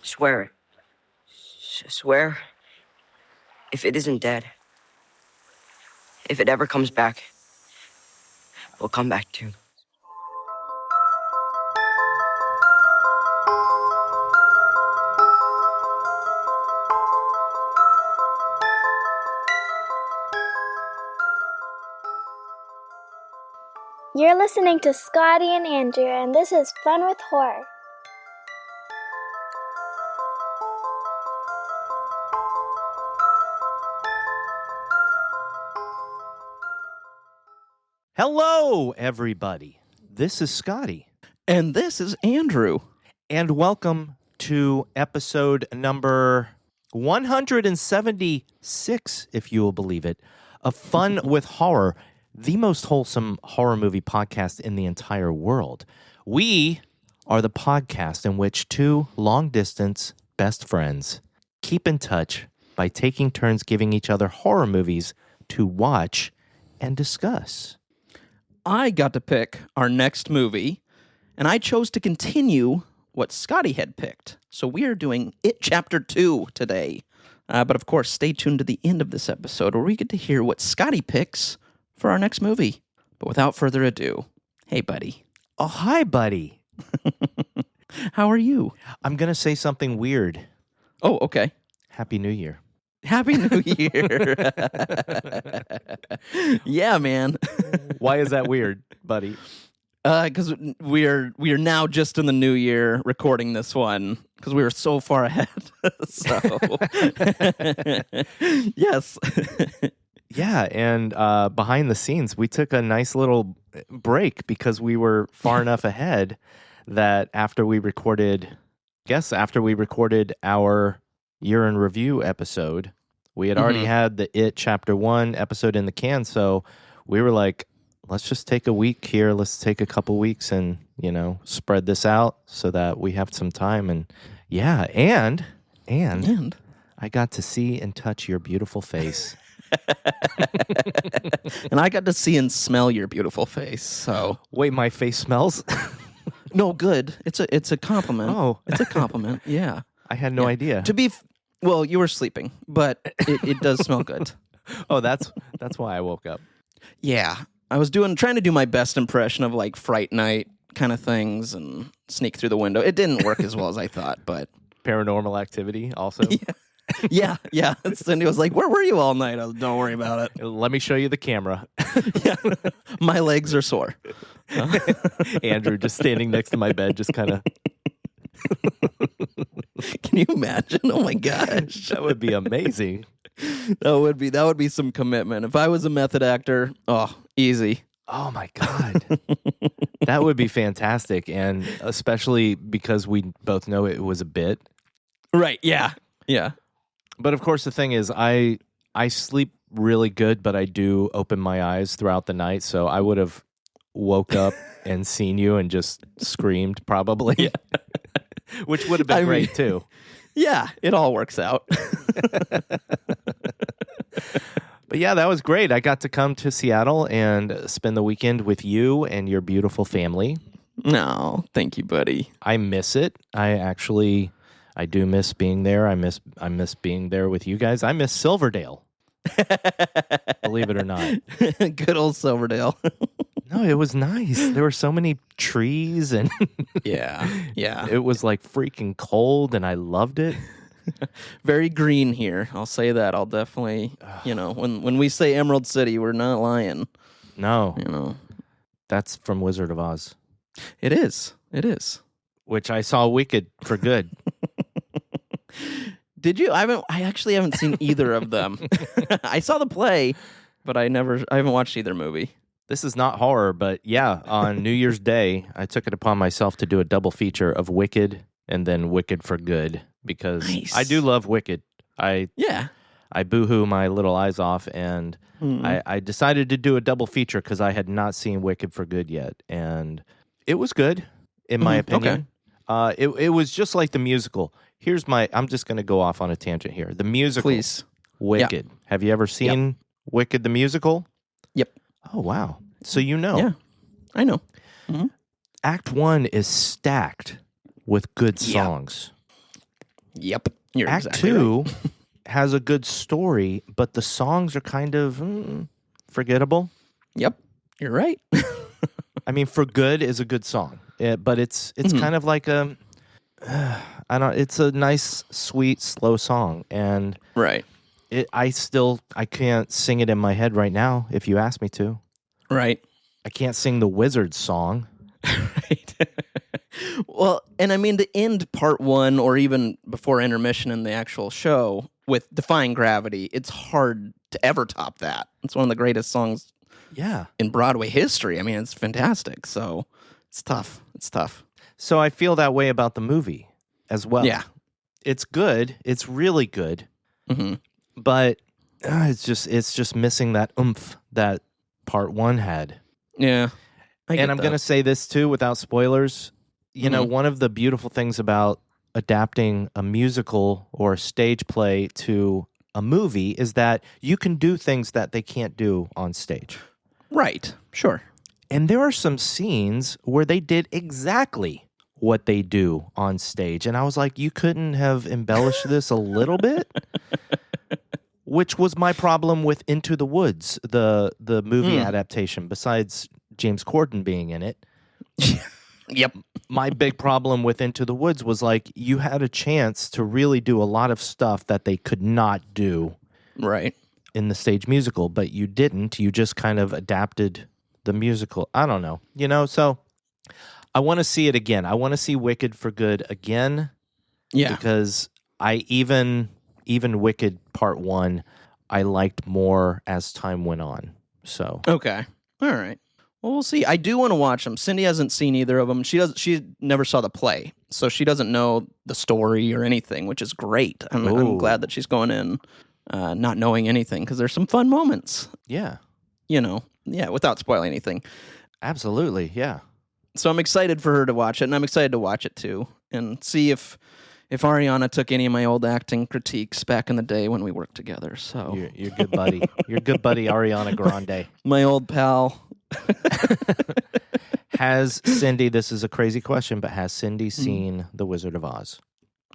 Swear it. Swear, if it isn't dead, if it ever comes back, we'll come back too. You're listening to Scotty and Andrew, and this is Fun with Horror. Hello, everybody. This is Scotty. And this is Andrew. And welcome to episode number 176, if you will believe it, of Fun with Horror, the most wholesome horror movie podcast in the entire world. We are the podcast in which two long-distance best friends keep in touch by taking turns giving each other horror movies to watch and discuss. I got to pick our next movie, and I chose to continue what Scotty had picked. So we are doing It Chapter 2 today. But of course, stay tuned to the end of this episode where we get to hear what Scotty picks for our next movie. But without further ado, hey, buddy. Oh, hi, buddy. How are you? I'm going to say something weird. Oh, okay. Happy New Year. Happy New Year. Yeah, man. Why is that weird, buddy? Because we are now just in the new year recording this one because we were so far ahead. So, yes. Yeah, and behind the scenes, we took a nice little break because we were far enough ahead that after we recorded our year in review episode, we had already had the It Chapter 1 episode in the can, so we were like, let's just take a week here. Let's take a couple weeks and, spread this out so that we have some time. And yeah, and I got to see and touch your beautiful face. And I got to see and smell your beautiful face. So wait, my face smells? No, good. It's a compliment. Oh, it's a compliment. Yeah, I had no idea. Well, you were sleeping, but it does smell good. Oh, that's why I woke up. Yeah. I was trying to do my best impression of like Fright Night kind of things and sneak through the window. It didn't work as well as I thought, but Paranormal Activity also. Yeah. Cindy was like, "Where were you all night?" I was, "Don't worry about it. Let me show you the camera." Yeah. My legs are sore. Andrew just standing next to my bed, just kind of. Can you imagine? Oh my gosh, that would be amazing. That would be some commitment. If I was a method actor, easy. Oh my God. That would be fantastic. And especially because we both know it was a bit. Right, yeah. Yeah. But of course the thing is I sleep really good, but I do open my eyes throughout the night, so I would have woke up and seen you and just screamed probably. Yeah. Which would have been great too. Yeah, it all works out. But yeah, that was great. I got to come to Seattle and spend the weekend with you and your beautiful family. No, thank you, buddy. I miss it. I do miss being there. I miss being there with you guys. I miss Silverdale. Believe it or not. Good old Silverdale. No, it was nice. There were so many trees and yeah. It was like freaking cold and I loved it. Very green here. I'll say that. I'll definitely, when we say Emerald City, we're not lying. No. That's from Wizard of Oz. It is. Which I saw Wicked for good. Did you? I actually haven't seen either of them. I saw the play, but I haven't watched either movie. This is not horror, but yeah, on New Year's Day, I took it upon myself to do a double feature of Wicked and then Wicked for Good because nice. I do love Wicked. I boo-hoo my little eyes off, and I decided to do a double feature because I had not seen Wicked for Good yet, and it was good, in my opinion. Okay. It was just like the musical. I'm just going to go off on a tangent here. The musical, please. Wicked. Yeah. Have you ever seen Wicked the musical? Yep. Oh, wow. So you know. Yeah, I know. Mm-hmm. Act 1 is stacked with good songs. Yep. You're Act exactly 2 right. has a good story, but the songs are kind of forgettable. Yep. You're right. I mean, For Good is a good song, but it's kind of like it's a nice, sweet, slow song, and Right. I can't sing it in my head right now if you ask me to. Right. I can't sing the Wizards song. Right. Well, and I mean, to end part 1 or even before intermission in the actual show with Defying Gravity, it's hard to ever top that. It's one of the greatest songs Yeah. in Broadway history. I mean, it's fantastic. So it's tough. It's tough. So I feel that way about the movie as well. Yeah. It's good. It's really good. Mm-hmm. But it's just missing that oomph that part 1 had. Yeah. And I'm going to say this too without spoilers. You know, one of the beautiful things about adapting a musical or a stage play to a movie is that you can do things that they can't do on stage. Right. Sure. And there are some scenes where they did exactly what they do on stage. And I was like, you couldn't have embellished this a little bit? Which was my problem with Into the Woods, the movie adaptation, besides James Corden being in it. Yep. My big problem with Into the Woods was like, you had a chance to really do a lot of stuff that they could not do Right. in the stage musical, but you didn't. You just kind of adapted the musical. I don't know. You know, so I want to see it again. I want to see Wicked for Good again. Yeah. Because I even Wicked Part 1, I liked more as time went on. So Okay. All right. Well, we'll see. I do want to watch them. Cindy hasn't seen either of them. She never saw the play, so she doesn't know the story or anything, which is great. I'm glad that she's going in not knowing anything, because there's some fun moments. yeah, You know, yeah, without spoiling anything. absolutely, yeah. So I'm excited for her to watch it, and I'm excited to watch it too, and see if Ariana took any of my old acting critiques back in the day when we worked together. So You're good buddy. You're good buddy, Ariana Grande. my old pal. Has Cindy, this is a crazy question, but has Cindy seen The Wizard of Oz?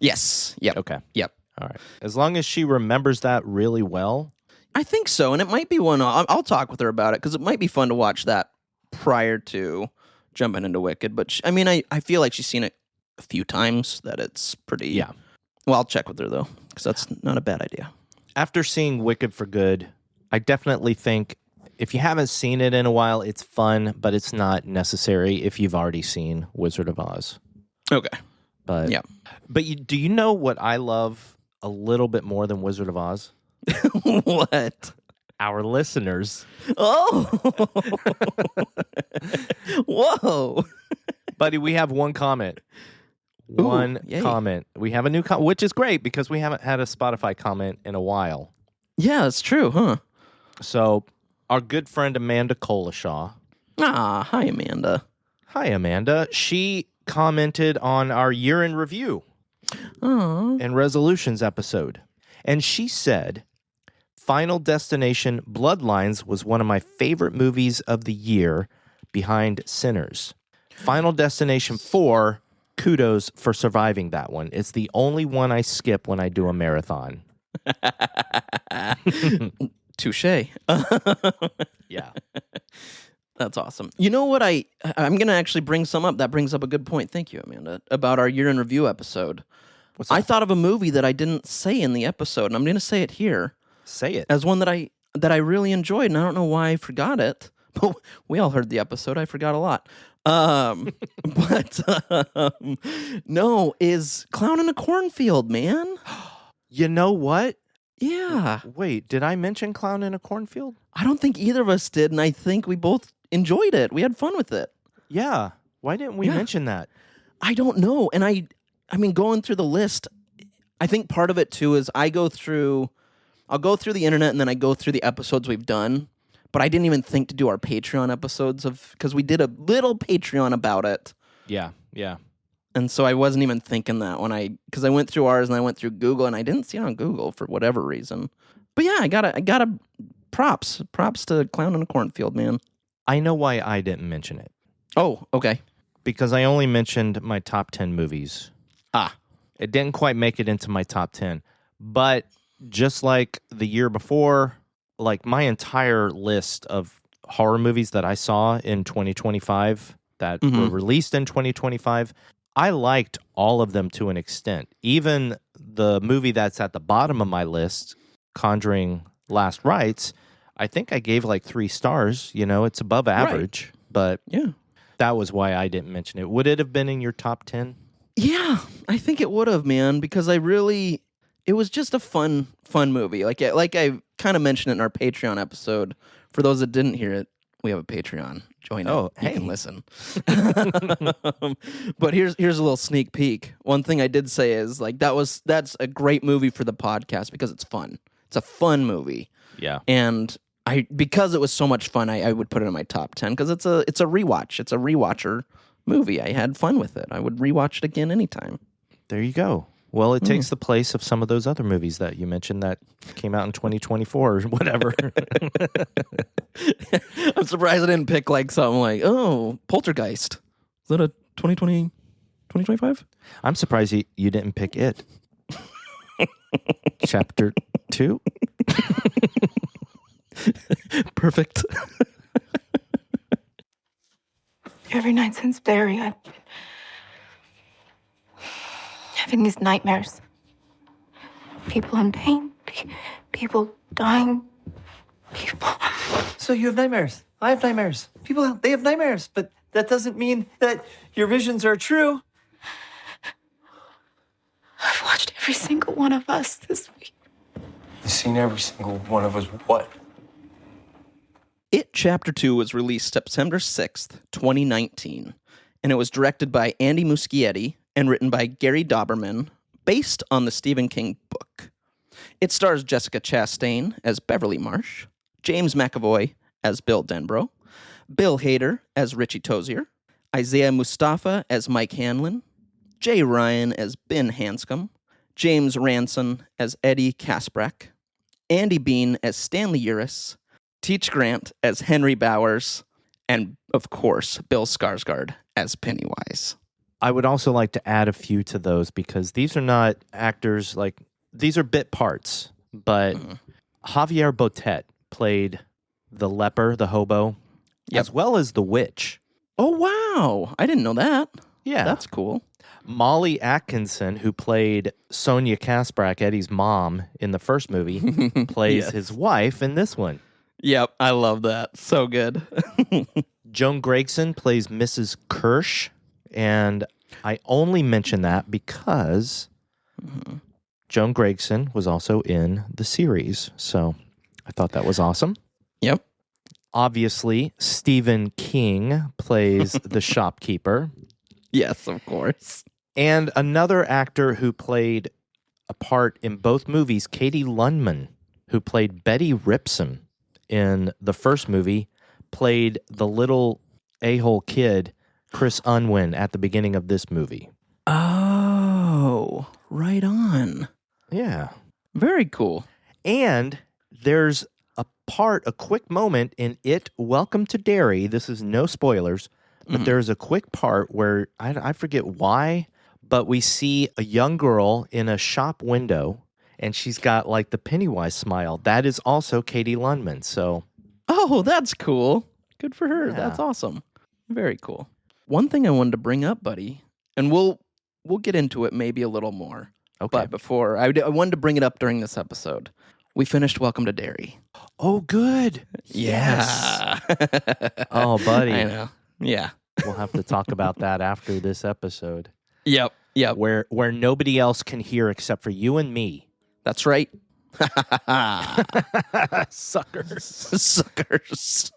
Yes. Yep. Okay. Yep. All right. As long as she remembers that really well. I think so, and it might be one. I'll talk with her about it, because it might be fun to watch that prior to jumping into Wicked. But I feel like she's seen it a few times. That it's pretty. Yeah. Well, I'll check with her though, because that's not a bad idea. After seeing Wicked for Good, I definitely think if you haven't seen it in a while, it's fun, but it's not necessary if you've already seen Wizard of Oz. Okay. But Yeah. But do you know what I love a little bit more than Wizard of Oz? What? Our listeners. Oh. Whoa. Buddy, we have one comment. Yay. Comment. We have a new comment, which is great because we haven't had a Spotify comment in a while. Yeah, that's true, huh? So, our good friend Amanda Colashaw. Ah, hi, Amanda. Hi, Amanda. She commented on our year in review Oh. and resolutions episode. And she said, Final Destination Bloodlines was one of my favorite movies of the year behind Sinners. Final Destination 4, kudos for surviving that one. It's the only one I skip when I do a marathon. Touche. Yeah. That's awesome. You know what? I'm going to actually bring some up. That brings up a good point. Thank you, Amanda, about our year in review episode. What's that? I thought of a movie that I didn't say in the episode, and I'm going to say it here Say it. as one that I really enjoyed, and I don't know why I forgot it. But we all heard the episode. I forgot a lot. No, is Clown in a Cornfield, man. You know what? Yeah. Wait, did I mention Clown in a Cornfield? I don't think either of us did, and I think we both enjoyed it. We had fun with it. Yeah. Why didn't we mention that? I don't know. And I mean, going through the list, I think part of it too is I'll go through the internet and then I go through the episodes we've done. But I didn't even think to do our Patreon episodes because we did a little Patreon about it. Yeah. Yeah. And so I wasn't even thinking that because I went through ours and I went through Google and I didn't see it on Google for whatever reason. But yeah, I got props to Clown in a Cornfield, man. I know why I didn't mention it. Oh, okay. Because I only mentioned my top 10 movies. Ah. It didn't quite make it into my top 10. But just like the year before, like my entire list of horror movies that I saw in 2025 that were released in 2025, I liked all of them to an extent. Even the movie that's at the bottom of my list, Conjuring Last Rites, I think I gave like 3 stars. You know, it's above average, but that was why I didn't mention it. Would it have been in your top 10? Yeah, I think it would have, man, because it was just a fun movie. Like I kind of mentioned it in our Patreon episode. For those that didn't hear it, we have a Patreon. Join it. Hey. You can listen. But here's a little sneak peek. One thing I did say is like that's a great movie for the podcast because it's fun. It's a fun movie. Yeah. And because it was so much fun, I would put it in my top 10 because it's a rewatch. It's a rewatcher movie. I had fun with it. I would rewatch it again anytime. There you go. Well, it takes the place of some of those other movies that you mentioned that came out in 2024 or whatever. I'm surprised I didn't pick like something like, Poltergeist. Is that a 2020, 2025? I'm surprised you didn't pick it. Chapter 2? Perfect. Every night since Derry, I've been having these nightmares. People in pain, people dying, people. So you have nightmares. I have nightmares. People, they have nightmares, but that doesn't mean that your visions are true. I've watched every single one of us this week. You've seen every single one of us what? It Chapter 2 was released September 6th, 2019, and it was directed by Andy Muschietti and written by Gary Dauberman, based on the Stephen King book. It stars Jessica Chastain as Beverly Marsh, James McAvoy as Bill Denbrough, Bill Hader as Richie Tozier, Isaiah Mustafa as Mike Hanlon, Jay Ryan as Ben Hanscom, James Ranson as Eddie Kasprek, Andy Bean as Stanley Uris, Teach Grant as Henry Bowers, and, of course, Bill Skarsgård as Pennywise. I would also like to add a few to those because these are not actors, like, these are bit parts, but Javier Botet played the leper, the hobo, as well as the witch. Oh, wow. I didn't know that. Yeah. That's cool. Molly Atkinson, who played Sonia Kasprek, Eddie's mom in the first movie, plays his wife in this one. Yep, I love that. So good. Joan Gregson plays Mrs. Kirsch, and I only mention that because Joan Gregson was also in the series, so I thought that was awesome. Yep. Obviously, Stephen King plays the shopkeeper. Yes, of course. And another actor who played a part in both movies, Katie Lundman, who played Betty Ripson in the first movie, played the little a-hole kid, Chris Unwin, at the beginning of this movie. Oh, right on. Yeah. Very cool. And there's a quick moment in It, Welcome to Derry. This is no spoilers, but there's a quick part where, I forget why, but we see a young girl in a shop window, and she's got like the Pennywise smile. That is also Katie Lundman, so. Oh, that's cool. Good for her. Yeah. That's awesome. Very cool. One thing I wanted to bring up, buddy, and we'll get into it maybe a little more. Okay. But before, I wanted to bring it up during this episode. We finished Welcome to Derry. Oh, good. Yeah. Oh, buddy. I know. Yeah. We'll have to talk about that after this episode. Yep. Where nobody else can hear except for you and me. That's right. Suckers. Suckers.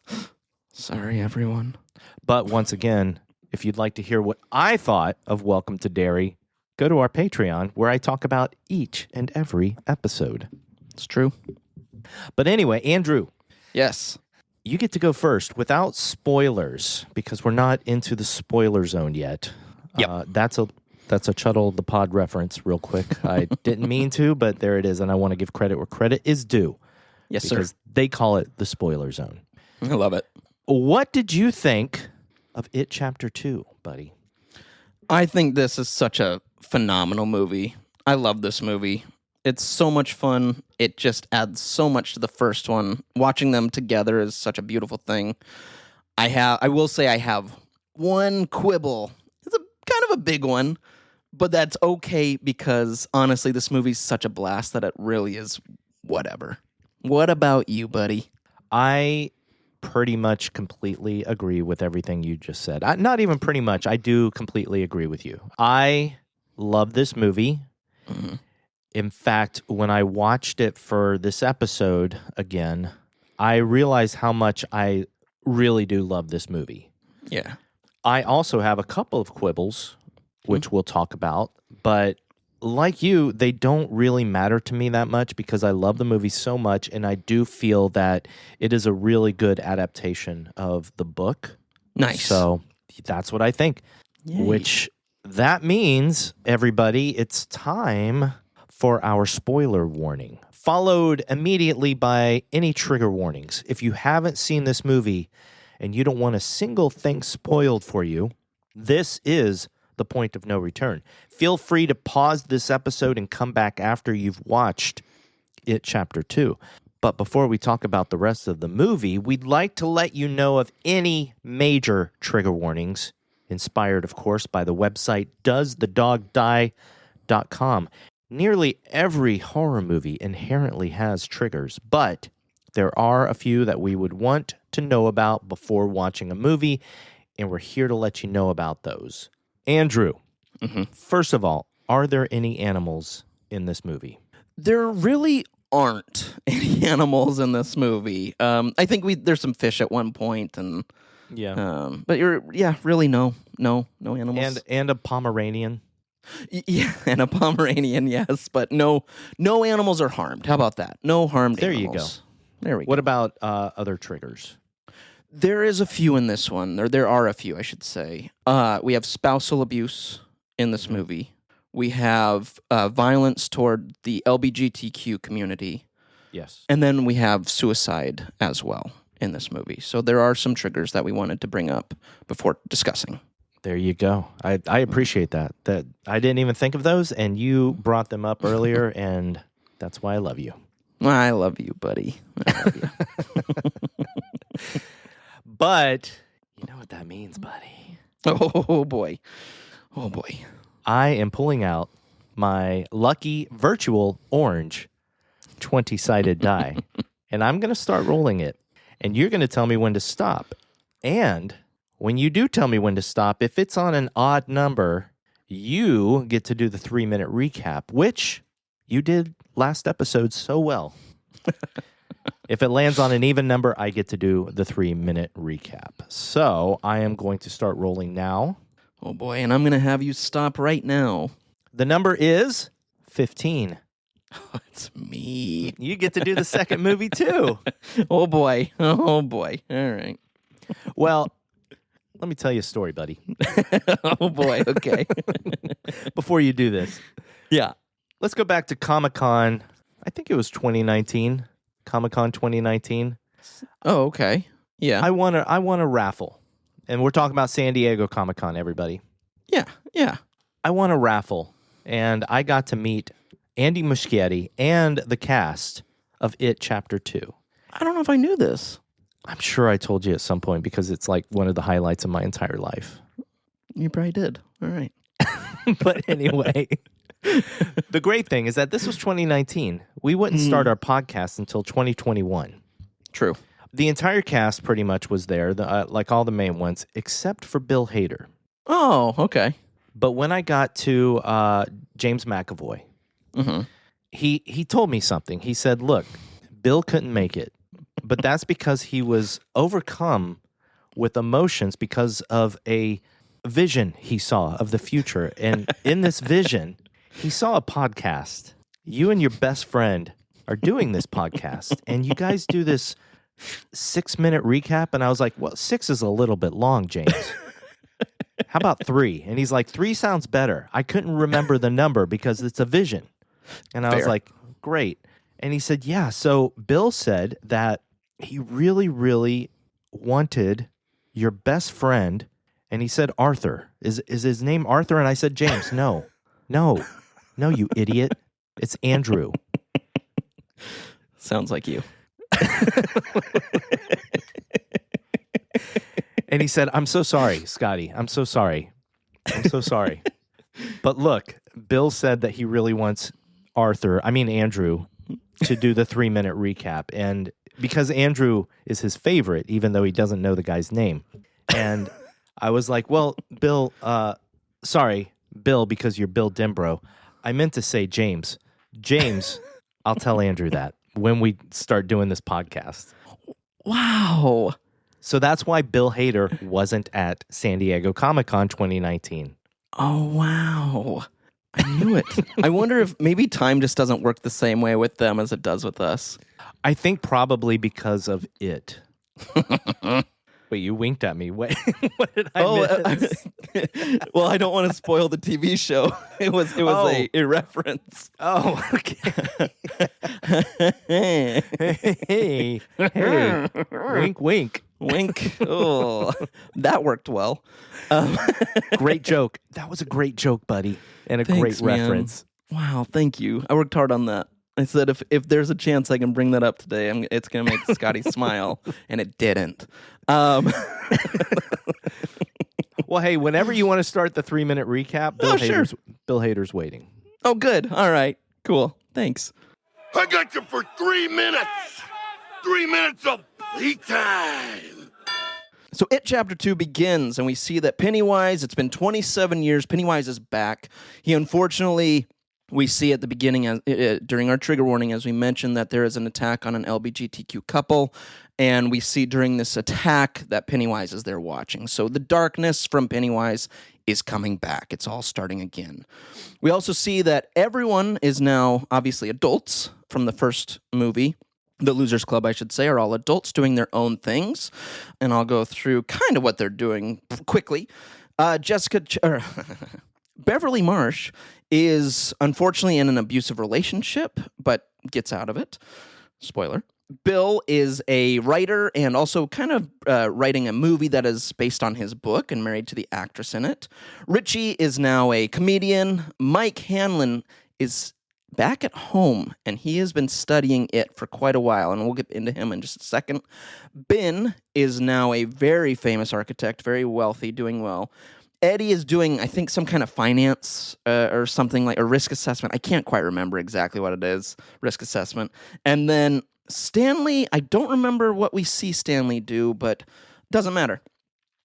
Sorry, everyone. But once again, if you'd like to hear what I thought of Welcome to Derry, go to our Patreon where I talk about each and every episode. It's true. But anyway, Andrew. Yes. You get to go first without spoilers because we're not into the spoiler zone yet. Yep. That's a Chuddle the Pod reference real quick. I didn't mean to, but there it is, and I want to give credit where credit is due. Yes, because they call it the spoiler zone. I love it. What did you think of It Chapter 2, buddy? I think this is such a phenomenal movie. I love this movie. It's so much fun. It just adds so much to the first one. Watching them together is such a beautiful thing. I will say I have one quibble. It's a kind of a big one, but that's okay because honestly, this movie's such a blast that it really is whatever. What about you, buddy? I pretty much completely agree with everything you just said. Not even pretty much. I do completely agree with you. I love this movie. Mhm. In fact, when I watched it for this episode again, I realized how much I really do love this movie. Yeah. I also have a couple of quibbles, which we'll talk about, but like you, they don't really matter to me that much because I love the movie so much, and I do feel that it is a really good adaptation of the book. Nice. So that's what I think. Yay. Which that means, everybody, it's time for our spoiler warning, followed immediately by any trigger warnings. If you haven't seen this movie and you don't want a single thing spoiled for you, this is the point of no return. Feel free to pause this episode and come back after you've watched it, Chapter 2. But before we talk about the rest of the movie, we'd like to let you know of any major trigger warnings, inspired, of course, by the website doesthedogdie.com. Nearly every horror movie inherently has triggers, but there are a few that we would want to know about before watching a movie, and we're here to let you know about those. Andrew, first of all, are there any animals in this movie? There really aren't any animals in this movie. I think there's some fish at one point, and but really no animals. And a Pomeranian? Yeah, and a Pomeranian, yes, but no animals are harmed. How about that? No harmed There animals. you go. There we go. What about other triggers? There is a few in this one. There are a few, I should say. We have spousal abuse in this movie. We have violence toward the LGBTQ community. Yes. And then we have suicide as well in this movie. So there are some triggers that we wanted to bring up before discussing. There you go. I appreciate that. That I didn't even think of those, and you brought them up earlier, and that's why I love you. I love you, buddy. I love you. But you know what that means, buddy. Oh, boy. Oh, boy. I am pulling out my lucky virtual orange 20-sided die, and I'm going to start rolling it, and you're going to tell me when to stop. And when you do tell me when to stop, if it's on an odd number, you get to do the 3-minute recap, which you did last episode so well. If it lands on an even number, I get to do the 3-minute recap. So I am going to start rolling now. Oh, boy, and I'm going to have you stop right now. The number is 15. Oh, it's me. You get to do the second movie, too. Oh, boy. Oh, boy. All right. Well, let me tell you a story, buddy, Oh, boy. Okay. before you do this. Yeah. Let's go back to Comic-Con. I think it was 2019. Comic-Con 2019. Oh, okay. Yeah. I won a raffle. And we're talking about San Diego Comic-Con, everybody. Yeah. I won a raffle, and I got to meet Andy Muschietti and the cast of It Chapter 2. I don't know if I knew this. I'm sure I told you at some point because it's like one of the highlights of my entire life. You probably did. All right. But anyway, the great thing is that this was 2019. We wouldn't start our podcast until 2021. True. The entire cast pretty much was there, like all the main ones, except for Bill Hader. Oh, okay. But when I got to James McAvoy, he told me something. He said, look, Bill couldn't make it, but that's because he was overcome with emotions because of a vision he saw of the future. And in this vision, he saw a podcast. You and your best friend are doing this podcast, and you guys do this 6-minute recap. And I was like, well, 6 is a little bit long, James. How about 3? And he's like, 3 sounds better. I couldn't remember the number because it's a vision. And I was like, great. And he said, yeah. So Bill said that he really, really wanted your best friend. And he said, Arthur. Is his name Arthur? And I said, James, no. No, you idiot. It's Andrew. Sounds like you. And he said, I'm so sorry, Scotty. I'm so sorry. But look, Bill said that he really wants Andrew, to do the 3-minute recap. And because Andrew is his favorite, even though he doesn't know the guy's name. And I was like, well, Bill, sorry, Bill, because you're Bill Dimbro. I meant to say James. James, I'll tell Andrew that when we start doing this podcast. Wow. So that's why Bill Hader wasn't at San Diego Comic-Con 2019. Oh, wow. I knew it. I wonder if maybe time just doesn't work the same way with them as it does with us. I think probably because of it. Wait, you winked at me. Wait, what did I miss? Well, I don't want to spoil the TV show. It was a reference. Oh, okay. hey, wink, wink. Wink. Oh, that worked well. Great joke. That was a great joke, buddy, and a Thanks, great reference. Man. Wow, thank you. I worked hard on that. I said if there's a chance I can bring that up today, it's going to make Scotty smile, and it didn't. Well, hey, whenever you want to start the 3-minute recap, Bill Hader's waiting. Oh, good. All right. Cool. Thanks. I got you for 3 minutes. 3 minutes of heat time. So It Chapter 2 begins, and we see that Pennywise, it's been 27 years, Pennywise is back. He unfortunately, we see at the beginning, during our trigger warning, as we mentioned, that there is an attack on an LGBTQ couple, and we see during this attack that Pennywise is there watching. So the darkness from Pennywise is coming back. It's all starting again. We also see that everyone is now obviously adults from the first movie. The Losers Club, I should say, are all adults doing their own things. And I'll go through kind of what they're doing quickly. Beverly Marsh is unfortunately in an abusive relationship, but gets out of it. Spoiler. Bill is a writer and also kind of writing a movie that is based on his book and married to the actress in it. Richie is now a comedian. Mike Hanlon is back at home, and he has been studying it for quite a while, and we'll get into him in just a second. Ben is now a very famous architect, very wealthy, doing well. Eddie is doing, I think, some kind of finance or something like a risk assessment. I can't quite remember exactly what it is, risk assessment. And then Stanley, I don't remember what we see Stanley do, but doesn't matter.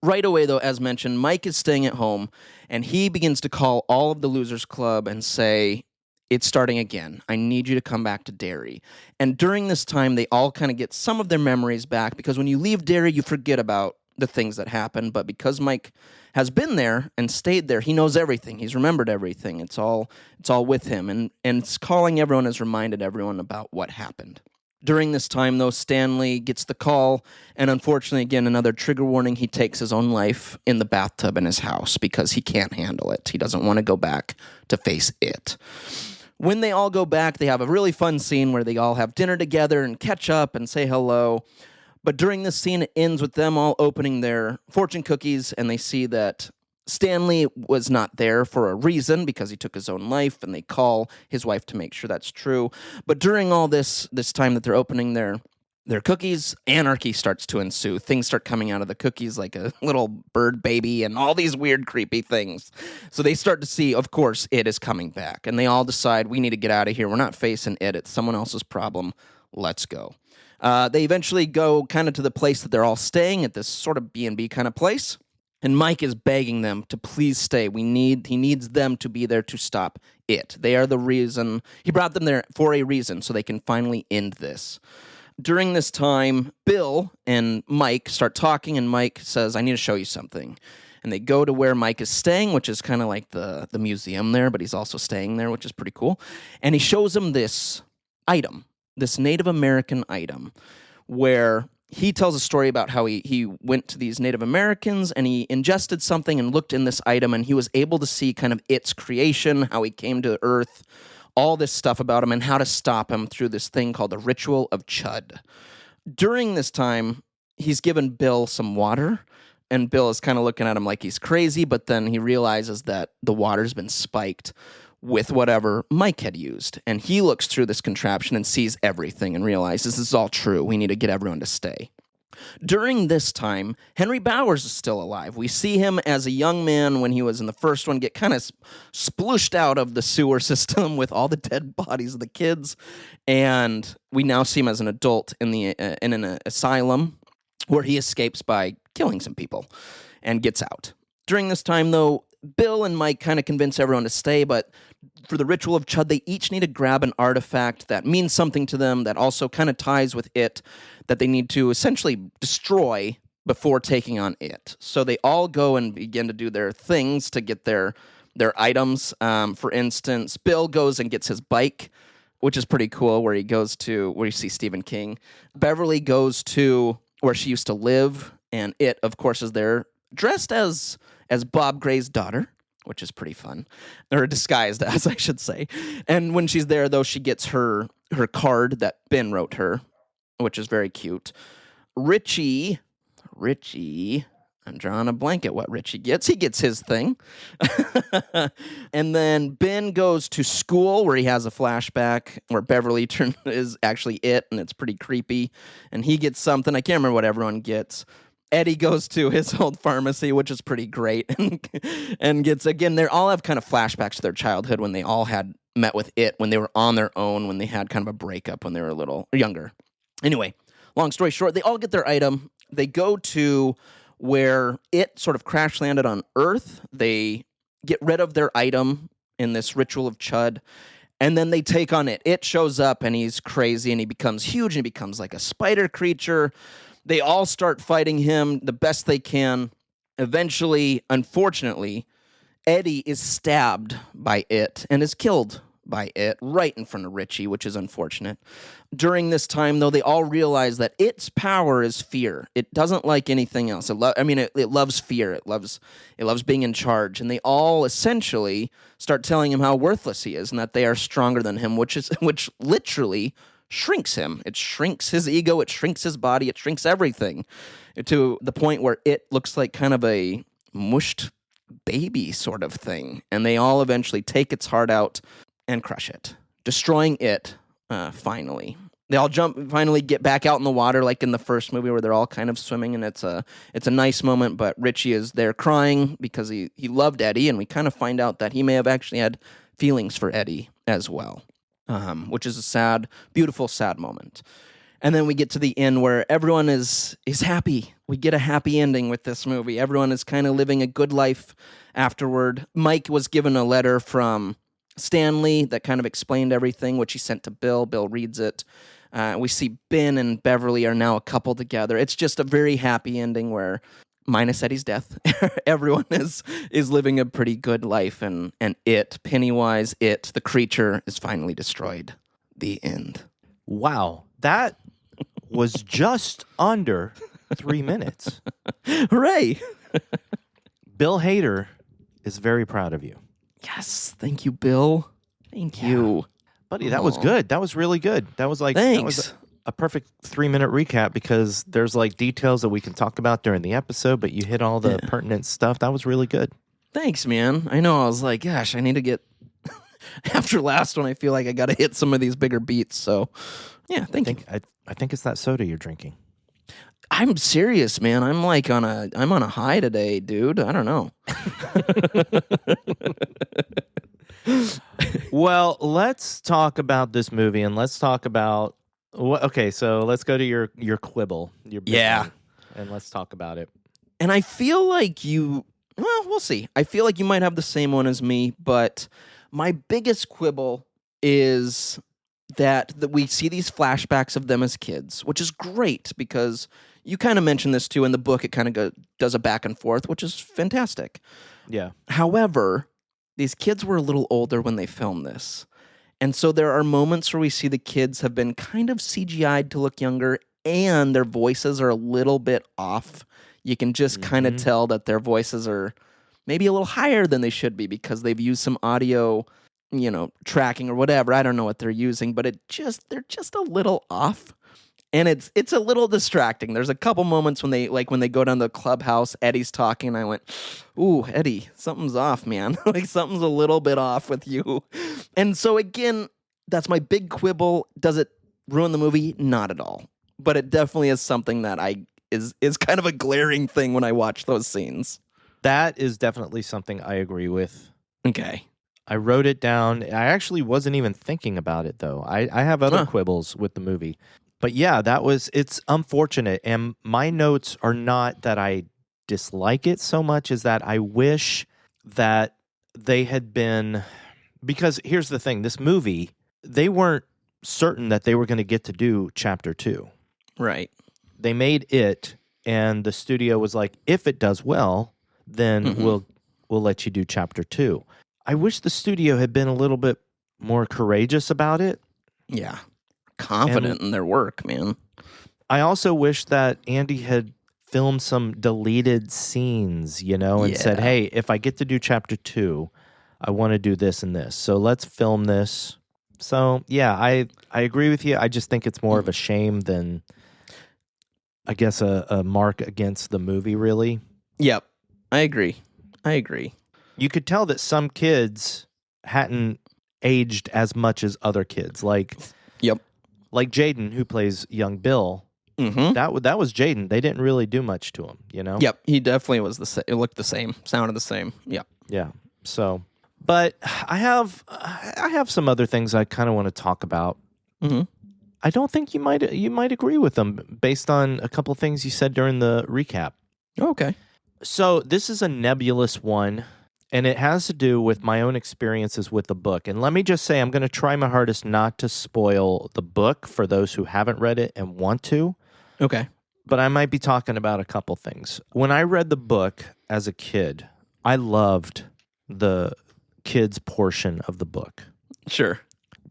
Right away, though, as mentioned, Mike is staying at home, and he begins to call all of the Losers Club and say, it's starting again. I need you to come back to Derry. And during this time, they all kind of get some of their memories back, because when you leave Derry, you forget about the things that happened. But because Mike has been there and stayed there, he knows everything. He's remembered everything. It's all with him. And it's calling everyone has reminded everyone about what happened. During this time, though, Stanley gets the call, and unfortunately, again, another trigger warning, he takes his own life in the bathtub in his house because he can't handle it. He doesn't want to go back to face it. When they all go back, they have a really fun scene where they all have dinner together and catch up and say hello. But during this scene, it ends with them all opening their fortune cookies, and they see that Stanley was not there for a reason because he took his own life, and they call his wife to make sure that's true. But during all this time that they're opening their cookies, anarchy starts to ensue. Things start coming out of the cookies like a little bird baby and all these weird, creepy things. So they start to see, of course, it is coming back. And they all decide, we need to get out of here. We're not facing it. It's someone else's problem. Let's go. They eventually go kind of to the place that they're all staying at, this sort of B&B kind of place. And Mike is begging them to please stay. He needs them to be there to stop it. They are the reason. He brought them there for a reason, so they can finally end this. During this time, Bill and Mike start talking, and Mike says, I need to show you something. And they go to where Mike is staying, which is kind of like the museum there, but he's also staying there, which is pretty cool. And he shows him this item, this Native American item, where he tells a story about how he went to these Native Americans and he ingested something and looked in this item, and he was able to see kind of its creation, how he came to Earth, all this stuff about him, and how to stop him through this thing called the Ritual of Chud. During this time, he's given Bill some water, and Bill is kind of looking at him like he's crazy, but then he realizes that the water's been spiked with whatever Mike had used. And he looks through this contraption and sees everything and realizes this is all true. We need to get everyone to stay. During this time, Henry Bowers is still alive. We see him as a young man when he was in the first one get kind of splooshed out of the sewer system with all the dead bodies of the kids. And we now see him as an adult in an asylum where he escapes by killing some people and gets out. During this time, though, Bill and Mike kind of convince everyone to stay, but for the ritual of Chud, they each need to grab an artifact that means something to them that also kind of ties with it that they need to essentially destroy before taking on it. So they all go and begin to do their things to get their items. For instance, Bill goes and gets his bike, which is pretty cool, where you see Stephen King. Beverly goes to where she used to live, and it, of course, is there dressed as Bob Gray's daughter, which is pretty fun. Or disguised as, I should say. And when she's there, though, she gets her card that Ben wrote her, which is very cute. Richie, I'm drawing a blank at what Richie gets. He gets his thing. And then Ben goes to school where he has a flashback where Beverly is actually it, and it's pretty creepy. And he gets something. I can't remember what everyone gets. Eddie goes to his old pharmacy, which is pretty great, and gets, again, they all have kind of flashbacks to their childhood when they all had met with it, when they were on their own, when they had kind of a breakup when they were a little younger. Anyway, long story short, they all get their item. They go to where it sort of crash landed on Earth. They get rid of their item in this ritual of Chud, and then they take on it. It shows up, and he's crazy, and he becomes huge, and he becomes like a spider creature. They all start fighting him the best they can. Eventually, unfortunately, Eddie is stabbed by it and is killed by it right in front of Richie, which is unfortunate. During this time, though, they all realize that its power is fear. It doesn't like anything else. It loves fear. It loves being in charge. And they all essentially start telling him how worthless he is and that they are stronger than him, which literally shrinks him. It shrinks his ego, it shrinks his body, it shrinks everything to the point where it looks like kind of a mushed baby sort of thing. And they all eventually take its heart out and crush it, destroying it finally. They all finally get back out in the water like in the first movie where they're all kind of swimming, and it's a nice moment, but Richie is there crying because he loved Eddie, and we kind of find out that he may have actually had feelings for Eddie as well. Which is a sad, beautiful, sad moment. And then we get to the end where everyone is happy. We get a happy ending with this movie. Everyone is kind of living a good life afterward. Mike was given a letter from Stanley that kind of explained everything, which he sent to Bill. Bill reads it. We see Ben and Beverly are now a couple together. It's just a very happy ending where, minus Eddie's death, everyone is living a pretty good life, and Pennywise, the creature, is finally destroyed. The end. Wow, that was just under 3 minutes. Hooray! Bill Hader is very proud of you. Yes, thank you, Bill. Thank you. Buddy, that was good. That was really good. That was like... Thanks. That was a perfect 3-minute recap because there's like details that we can talk about during the episode, but you hit all the pertinent stuff. That was really good. Thanks, man. I know. I was like, gosh, I need to get... After last one, I feel like I got to hit some of these bigger beats. So, yeah, thank you. I think it's that soda you're drinking. I'm serious, man. I'm on a high today, dude. I don't know. Well, let's talk about this movie, and let's talk about... Okay, so let's go to your quibble. Your big one, and let's talk about it. And I feel like we'll see. I feel like you might have the same one as me, but my biggest quibble is that we see these flashbacks of them as kids, which is great because you kind of mentioned this too in the book. It kind of does a back and forth, which is fantastic. Yeah. However, these kids were a little older when they filmed this. And so there are moments where we see the kids have been kind of CGI'd to look younger, and their voices are a little bit off. You can just kind of tell that their voices are maybe a little higher than they should be because they've used some audio, tracking or whatever. I don't know what they're using, but they're just a little off. And it's a little distracting. There's a couple moments when they go down to the clubhouse, Eddie's talking, and I went, "Ooh, Eddie, something's off, man. Like something's a little bit off with you." And so again, that's my big quibble. Does it ruin the movie? Not at all. But it definitely is something that is kind of a glaring thing when I watch those scenes. That is definitely something I agree with. Okay. I wrote it down. I actually wasn't even thinking about it, though. I have other quibbles with the movie. But yeah, it's unfortunate. And my notes are not that I dislike it so much as that I wish that they had been, because here's the thing, this movie, they weren't certain that they were going to get to do chapter 2. Right. They made it, and the studio was like, if it does well, then we'll let you do chapter 2. I wish the studio had been a little bit more courageous about it. Yeah. Confident in their work, man. I also wish that Andy had filmed some deleted scenes, and said, hey, if I get to do chapter 2, I want to do this and this. So let's film this. So, yeah, I agree with you. I just think it's more of a shame than, I guess, a mark against the movie, really. Yep. I agree. You could tell that some kids hadn't aged as much as other kids. Like Jaden, who plays young Bill, that was Jaden. They didn't really do much to him, Yep, he definitely was the same. It looked the same, sounded the same. Yep. Yeah. So, but I have some other things I kind of want to talk about. I don't think you might agree with them based on a couple things you said during the recap. Okay. So this is a nebulous one, and it has to do with my own experiences with the book. And let me just say, I'm going to try my hardest not to spoil the book for those who haven't read it and want to. Okay. But I might be talking about a couple things. When I read the book as a kid, I loved the kids portion of the book. Sure.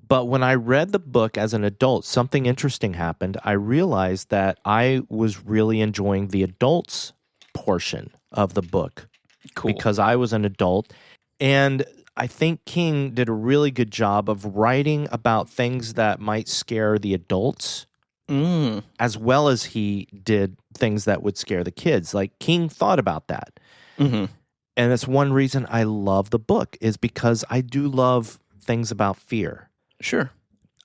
But when I read the book as an adult, something interesting happened. I realized that I was really enjoying the adults portion of the book. Cool. Because I was an adult. And I think King did a really good job of writing about things that might scare the adults, as well as he did things that would scare the kids. Like, King thought about that. And that's one reason I love the book, is because I do love things about fear. Sure.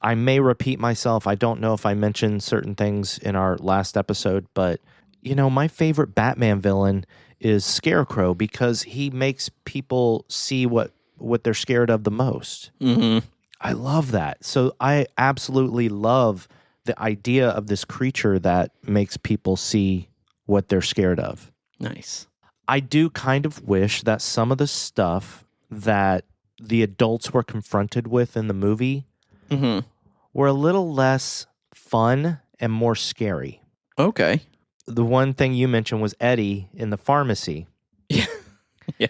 I may repeat myself. I don't know if I mentioned certain things in our last episode, but, my favorite Batman villain is Scarecrow, because he makes people see what they're scared of the most. I love that. So I absolutely love the idea of this creature that makes people see what they're scared of. Nice. I do kind of wish that some of the stuff that the adults were confronted with in the movie were a little less fun and more scary. Okay. The one thing you mentioned was Eddie in the pharmacy. Yeah. Yeah.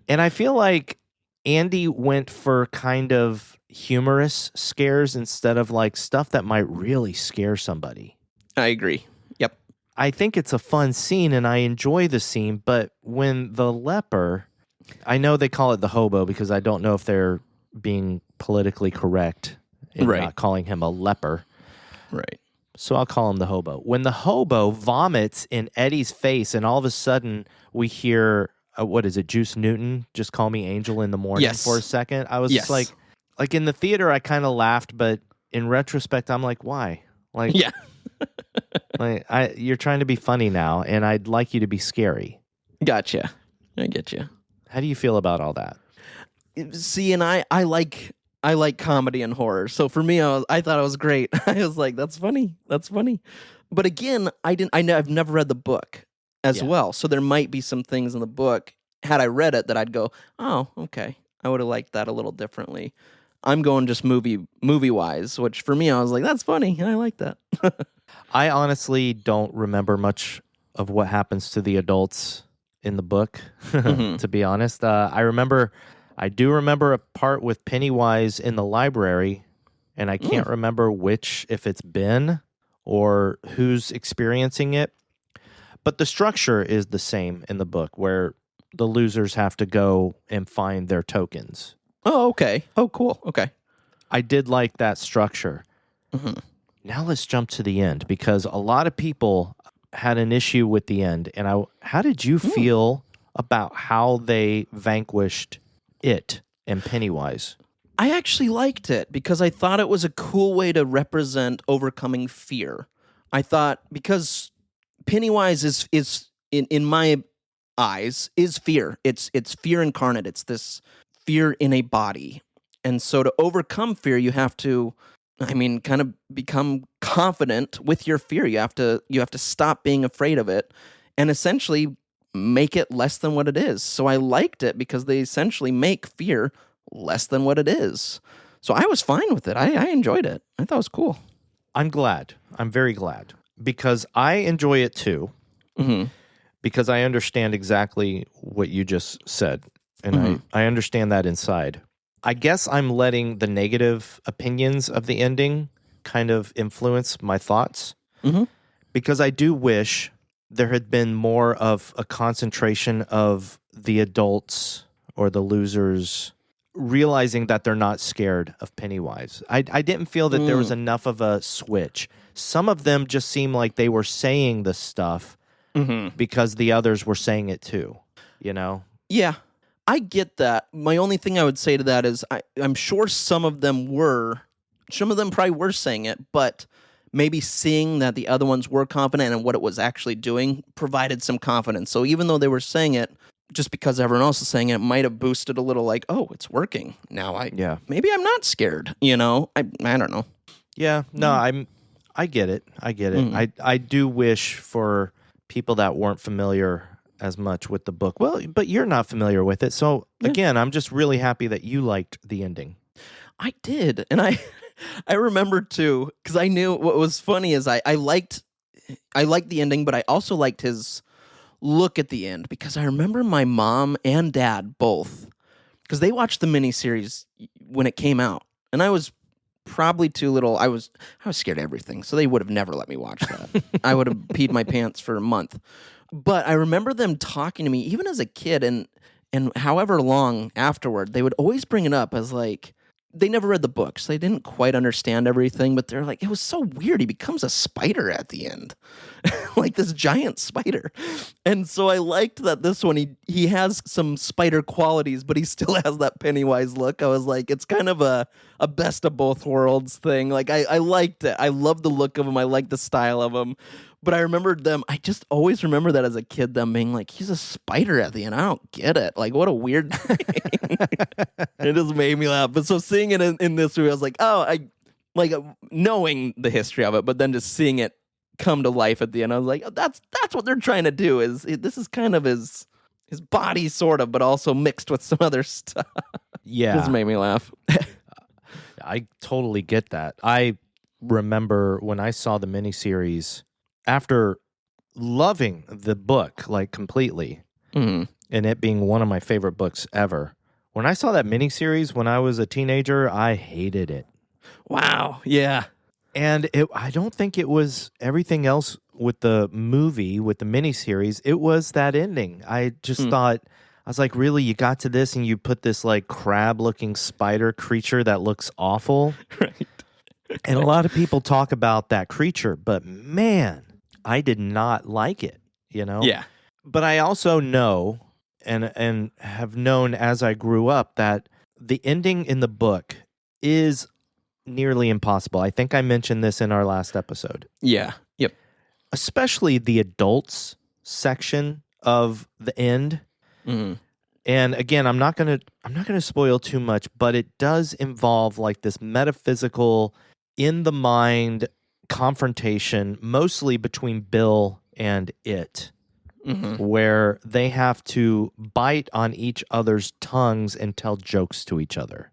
And I feel like Andy went for kind of humorous scares instead of like stuff that might really scare somebody. I agree. Yep. I think it's a fun scene and I enjoy the scene, but when the leper, I know they call it the hobo because I don't know if they're being politically correct in not calling him a leper. Right. So I'll call him the hobo. When the hobo vomits in Eddie's face and all of a sudden we hear, what is it, Juice Newton, Just Call Me Angel in the Morning for a second. I was just like in the theater, I kind of laughed, but in retrospect, I'm like, why? Like, you're trying to be funny now, and I'd like you to be scary. Gotcha. I get you. How do you feel about all that? See, and I like comedy and horror. So for me, I thought it was great. I was like, that's funny. That's funny. But again, I've never read the book as well. So there might be some things in the book, had I read it, that I'd go, oh, okay. I would have liked that a little differently. I'm going just movie-wise, which for me, I was like, that's funny. I like that. I honestly don't remember much of what happens to the adults in the book, to be honest. I do remember a part with Pennywise in the library, and I can't remember if it's Ben or who's experiencing it. But the structure is the same in the book, where the losers have to go and find their tokens. Oh, okay. Oh, cool. Okay. I did like that structure. Now let's jump to the end, because a lot of people had an issue with the end. And how did you feel about how they vanquished it and Pennywise? I actually liked it because I thought it was a cool way to represent overcoming fear. I thought, because Pennywise is in my eyes is fear. It's fear incarnate. It's this fear in a body. And so to overcome fear, you have to, kind of become confident with your fear. You have to stop being afraid of it and essentially make it less than what it is. So I liked it because they essentially make fear less than what it is. So I was fine with it. I enjoyed it. I thought it was cool. I'm glad. I'm very glad, because I enjoy it too. Mm-hmm. Because I understand exactly what you just said. And I understand that inside. I guess I'm letting the negative opinions of the ending kind of influence my thoughts. Mm-hmm. Because I do wish there had been more of a concentration of the adults or the losers realizing that they're not scared of Pennywise. I didn't feel that there was enough of a switch. Some of them just seemed like they were saying the stuff because the others were saying it too, you know? Yeah, I get that. My only thing I would say to that is I'm sure some of them probably were saying it, but maybe seeing that the other ones were confident in what it was actually doing provided some confidence. So even though they were saying it, just because everyone else is saying it, might have boosted a little, like, oh, it's working. Now maybe I'm not scared, you know? I don't know. Yeah, no, I get it. I do wish for people that weren't familiar as much with the book. Well, but you're not familiar with it. So again, I'm just really happy that you liked the ending. I did. And I remember too, because I knew what was funny is I liked the ending, but I also liked his look at the end, because I remember my mom and dad both, because they watched the miniseries when it came out, and I was probably too little. I was scared of everything, so they would have never let me watch that. I would have peed my pants for a month. But I remember them talking to me, even as a kid, and however long afterward, they would always bring it up as like, they never read the books. They didn't quite understand everything, but they're like, it was so weird. He becomes a spider at the end, like this giant spider. And so I liked that this one, he has some spider qualities, but he still has that Pennywise look. I was like, it's kind of a best of both worlds thing. Like, I liked it. I loved the look of him. I liked the style of him. But I remembered them, I just always remember that as a kid, them being like, he's a spider at the end. I don't get it. Like, what a weird thing. It just made me laugh. But so seeing it in this movie, I was like, oh, I like knowing the history of it, but then just seeing it come to life at the end, I was like, oh, that's what they're trying to do. This is kind of his body, sort of, but also mixed with some other stuff. Yeah. Just made me laugh. I totally get that. I remember when I saw the miniseries, after loving the book like completely, and it being one of my favorite books ever, when I saw that miniseries when I was a teenager, I hated it. Wow. Yeah. And I don't think it was everything else with the movie, with the miniseries. It was that ending. I just thought, I was like, really? You got to this and you put this like crab-looking spider creature that looks awful? Right. And a lot of people talk about that creature, but man, I did not like it, you know? Yeah. But I also know and have known as I grew up that the ending in the book is nearly impossible. I think I mentioned this in our last episode. Yeah. Yep. Especially the adults section of the end. Mm-hmm. And again, I'm not gonna spoil too much, but it does involve like this metaphysical, in the mind confrontation, mostly between Bill and it, where they have to bite on each other's tongues and tell jokes to each other.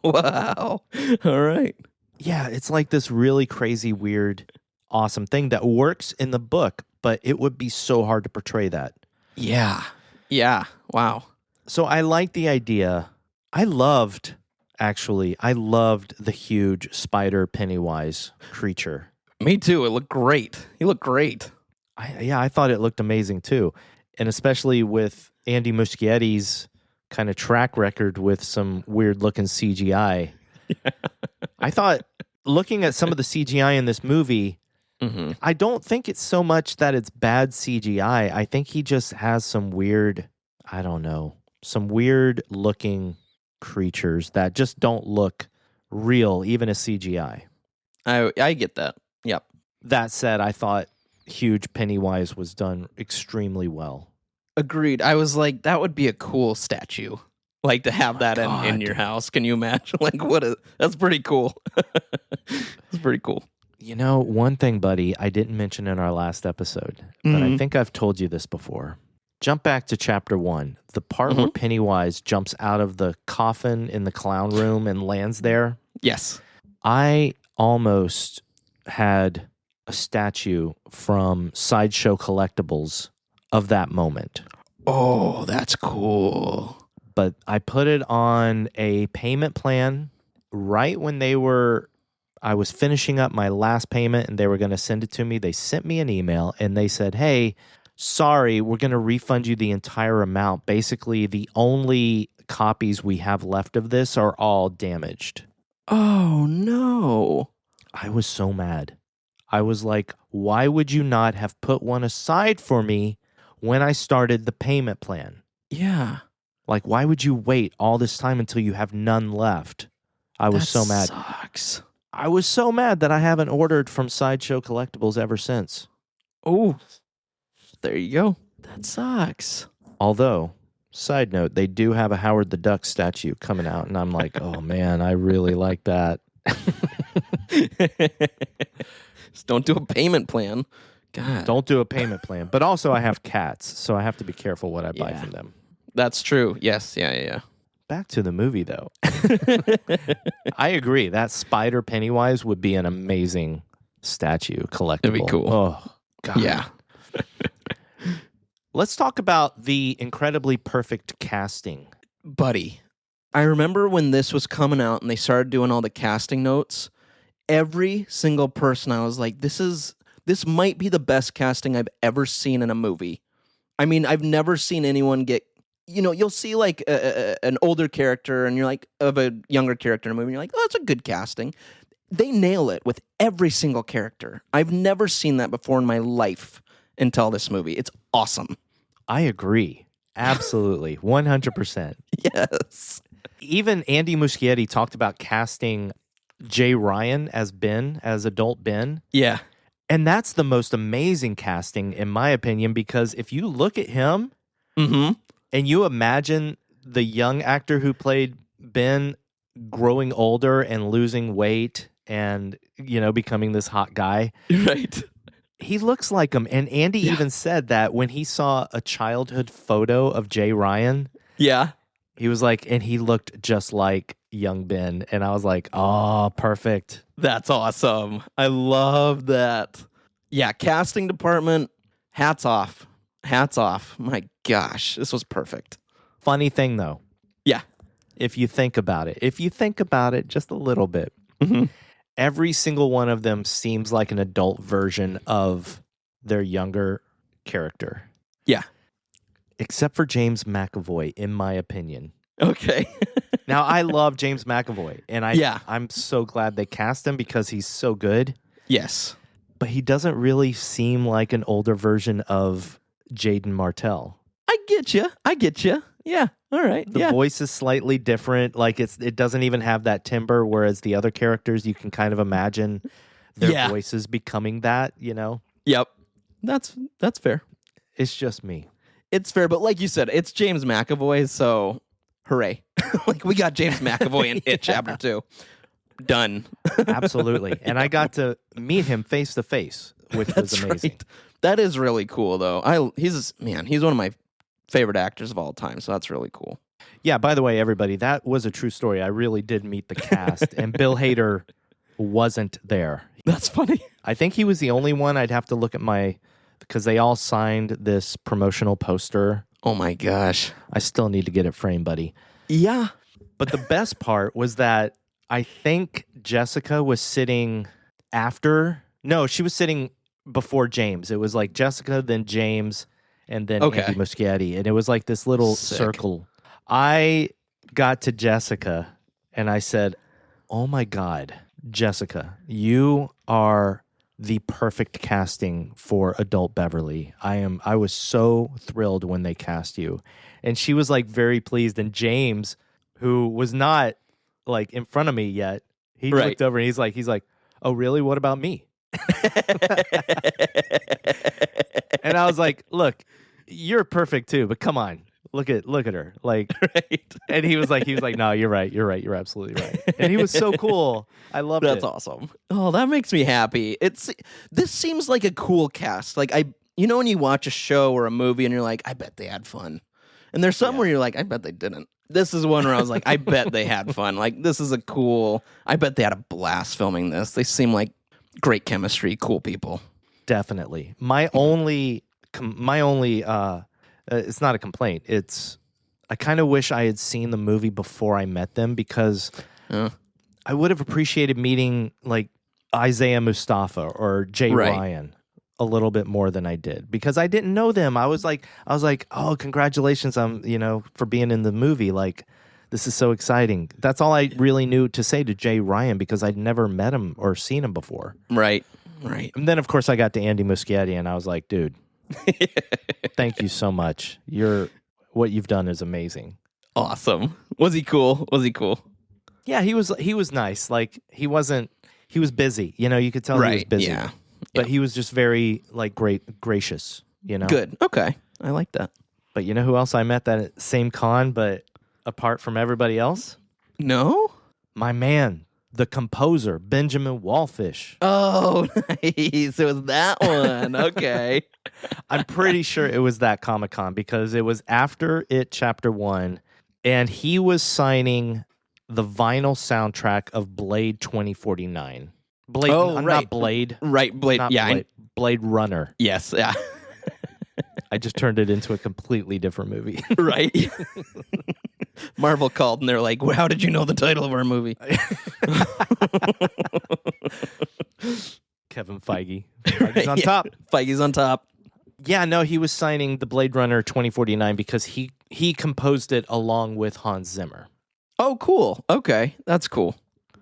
Wow. All right. Yeah, it's like this really crazy, weird, awesome thing that works in the book, but it would be so hard to portray that. Yeah. Yeah. Wow. So I like the idea. I loved the huge spider Pennywise creature. Me too. It looked great. He looked great. I thought it looked amazing too. And especially with Andy Muschietti's kind of track record with some weird looking CGI. Yeah. I thought looking at some of the CGI in this movie, I don't think it's so much that it's bad CGI. I think he just has some weird, I don't know, some weird looking creatures that just don't look real, even as CGI. I get that. Yep. That said, I thought Huge Pennywise was done extremely well. Agreed. I was like, that would be a cool statue. Like to have that in your house. Can you imagine? Like that's pretty cool. That's pretty cool. You know, one thing, buddy, I didn't mention in our last episode, but I think I've told you this before. Jump back to chapter 1. The part where Pennywise jumps out of the coffin in the clown room and lands there. Yes. I almost had a statue from Sideshow Collectibles of that moment. Oh, that's cool. But I put it on a payment plan right when I was finishing up my last payment and they were going to send it to me. They sent me an email and they said, hey, sorry, we're going to refund you the entire amount. Basically, the only copies we have left of this are all damaged. Oh, no. I was so mad. I was like, why would you not have put one aside for me when I started the payment plan? Yeah. Like, why would you wait all this time until you have none left? I was so mad. Sucks. I was so mad that I haven't ordered from Sideshow Collectibles ever since. Oh, there you go. That sucks. Although, side note, they do have a Howard the Duck statue coming out, and I'm like, oh man, I really like that. Just don't do a payment plan. God. Don't do a payment plan. But also, I have cats, so I have to be careful what I buy from them. That's true. Yes. Yeah. Back to the movie, though. I agree. That spider Pennywise would be an amazing statue collectible. That'd be cool. Oh, God. Yeah. Let's talk about the incredibly perfect casting. Buddy, I remember when this was coming out and they started doing all the casting notes, every single person I was like, this might be the best casting I've ever seen in a movie. I mean, I've never seen anyone get, you'll see like an older character and you're like, of a younger character in a movie, and you're like, oh, that's a good casting. They nail it with every single character. I've never seen that before in my life until this movie. It's awesome. I agree. Absolutely. 100%. Yes. Even Andy Muschietti talked about casting Jay Ryan as Ben, as adult Ben. Yeah. And that's the most amazing casting, in my opinion, because if you look at him and you imagine the young actor who played Ben growing older and losing weight and, becoming this hot guy. Right. He looks like him. And Andy even said that when he saw a childhood photo of Jay Ryan. Yeah. He was like, and he looked just like young Ben. And I was like, oh, perfect. That's awesome. I love that. Yeah, casting department, hats off. Hats off. My gosh, this was perfect. Funny thing, though. Yeah. If you think about it just a little bit, every single one of them seems like an adult version of their younger character. Yeah. Except for James McAvoy, in my opinion. Okay. Now, I love James McAvoy, and I'm so glad they cast him because he's so good. Yes. But he doesn't really seem like an older version of Jaden Martell. I get you. Yeah. All right. The voice is slightly different. Like it doesn't even have that timbre, whereas the other characters, you can kind of imagine their voices becoming that, Yep. That's fair. It's just me. It's fair, but like you said, it's James McAvoy, so hooray. Like we got James McAvoy in It Chapter 2. Done. Absolutely. And I got to meet him face to face, which was amazing. Right. That is really cool, though. He's one of my favorite actors of all time, so that's really cool. Yeah, by the way, everybody, that was a true story. I really did meet the cast, and Bill Hader wasn't there. That's funny. I think he was the only one. I'd have to look at because they all signed this promotional poster. Oh my gosh. I still need to get it framed, buddy. Yeah. But the best part was that I think Jessica was sitting she was sitting before James. It was like Jessica, then James, and then Andy Muschietti. And it was like this little circle. I got to Jessica and I said, oh my God, Jessica, you are the perfect casting for adult Beverly. I was so thrilled when they cast you. And she was like very pleased. And James, who was not like in front of me yet, he looked over and he's like, oh really? What about me? And I was like, look, you're perfect too, but come on. Look at her. Like, and he was like, no, you're right. You're absolutely right. And he was so cool. I loved it. That's awesome. Oh, that makes me happy. This seems like a cool cast. Like when you watch a show or a movie and you're like, I bet they had fun. And there's some where you're like, I bet they didn't. This is one where I was like, I bet they had fun. Like, this is I bet they had a blast filming this. They seem like great chemistry, cool people. Definitely. My only it's not a complaint. I kind of wish I had seen the movie before I met them, because I would have appreciated meeting like Isaiah Mustafa or Jay Ryan a little bit more than I did, because I didn't know them. I was like, oh, congratulations for being in the movie. Like, this is so exciting. That's all I really knew to say to Jay Ryan, because I'd never met him or seen him before. Right. And then of course I got to Andy Muschietti and I was like, dude, thank you so much. What you've done is amazing. Awesome. Was he cool? Yeah, he was nice. Like, he was busy. You could tell he was busy. Yeah. But he was just very like gracious, Good. Okay. I like that. But you know who else I met that same con, but apart from everybody else? No? My man, the composer, Benjamin Wallfish. Oh, nice. It was that one. Okay. I'm pretty sure it was that Comic-Con, because it was after It Chapter 1, and he was signing the vinyl soundtrack of Blade 2049. Not Blade. Right, Blade. Not Yeah. Blade Runner. Yes, yeah. I just turned it into a completely different movie. Right. Marvel called and they're like, well, how did you know the title of our movie? Kevin Feige. Feige's on top. Feige's on top. Yeah, no, he was signing the Blade Runner 2049 because he composed it along with Hans Zimmer. Oh, cool. Okay, that's cool.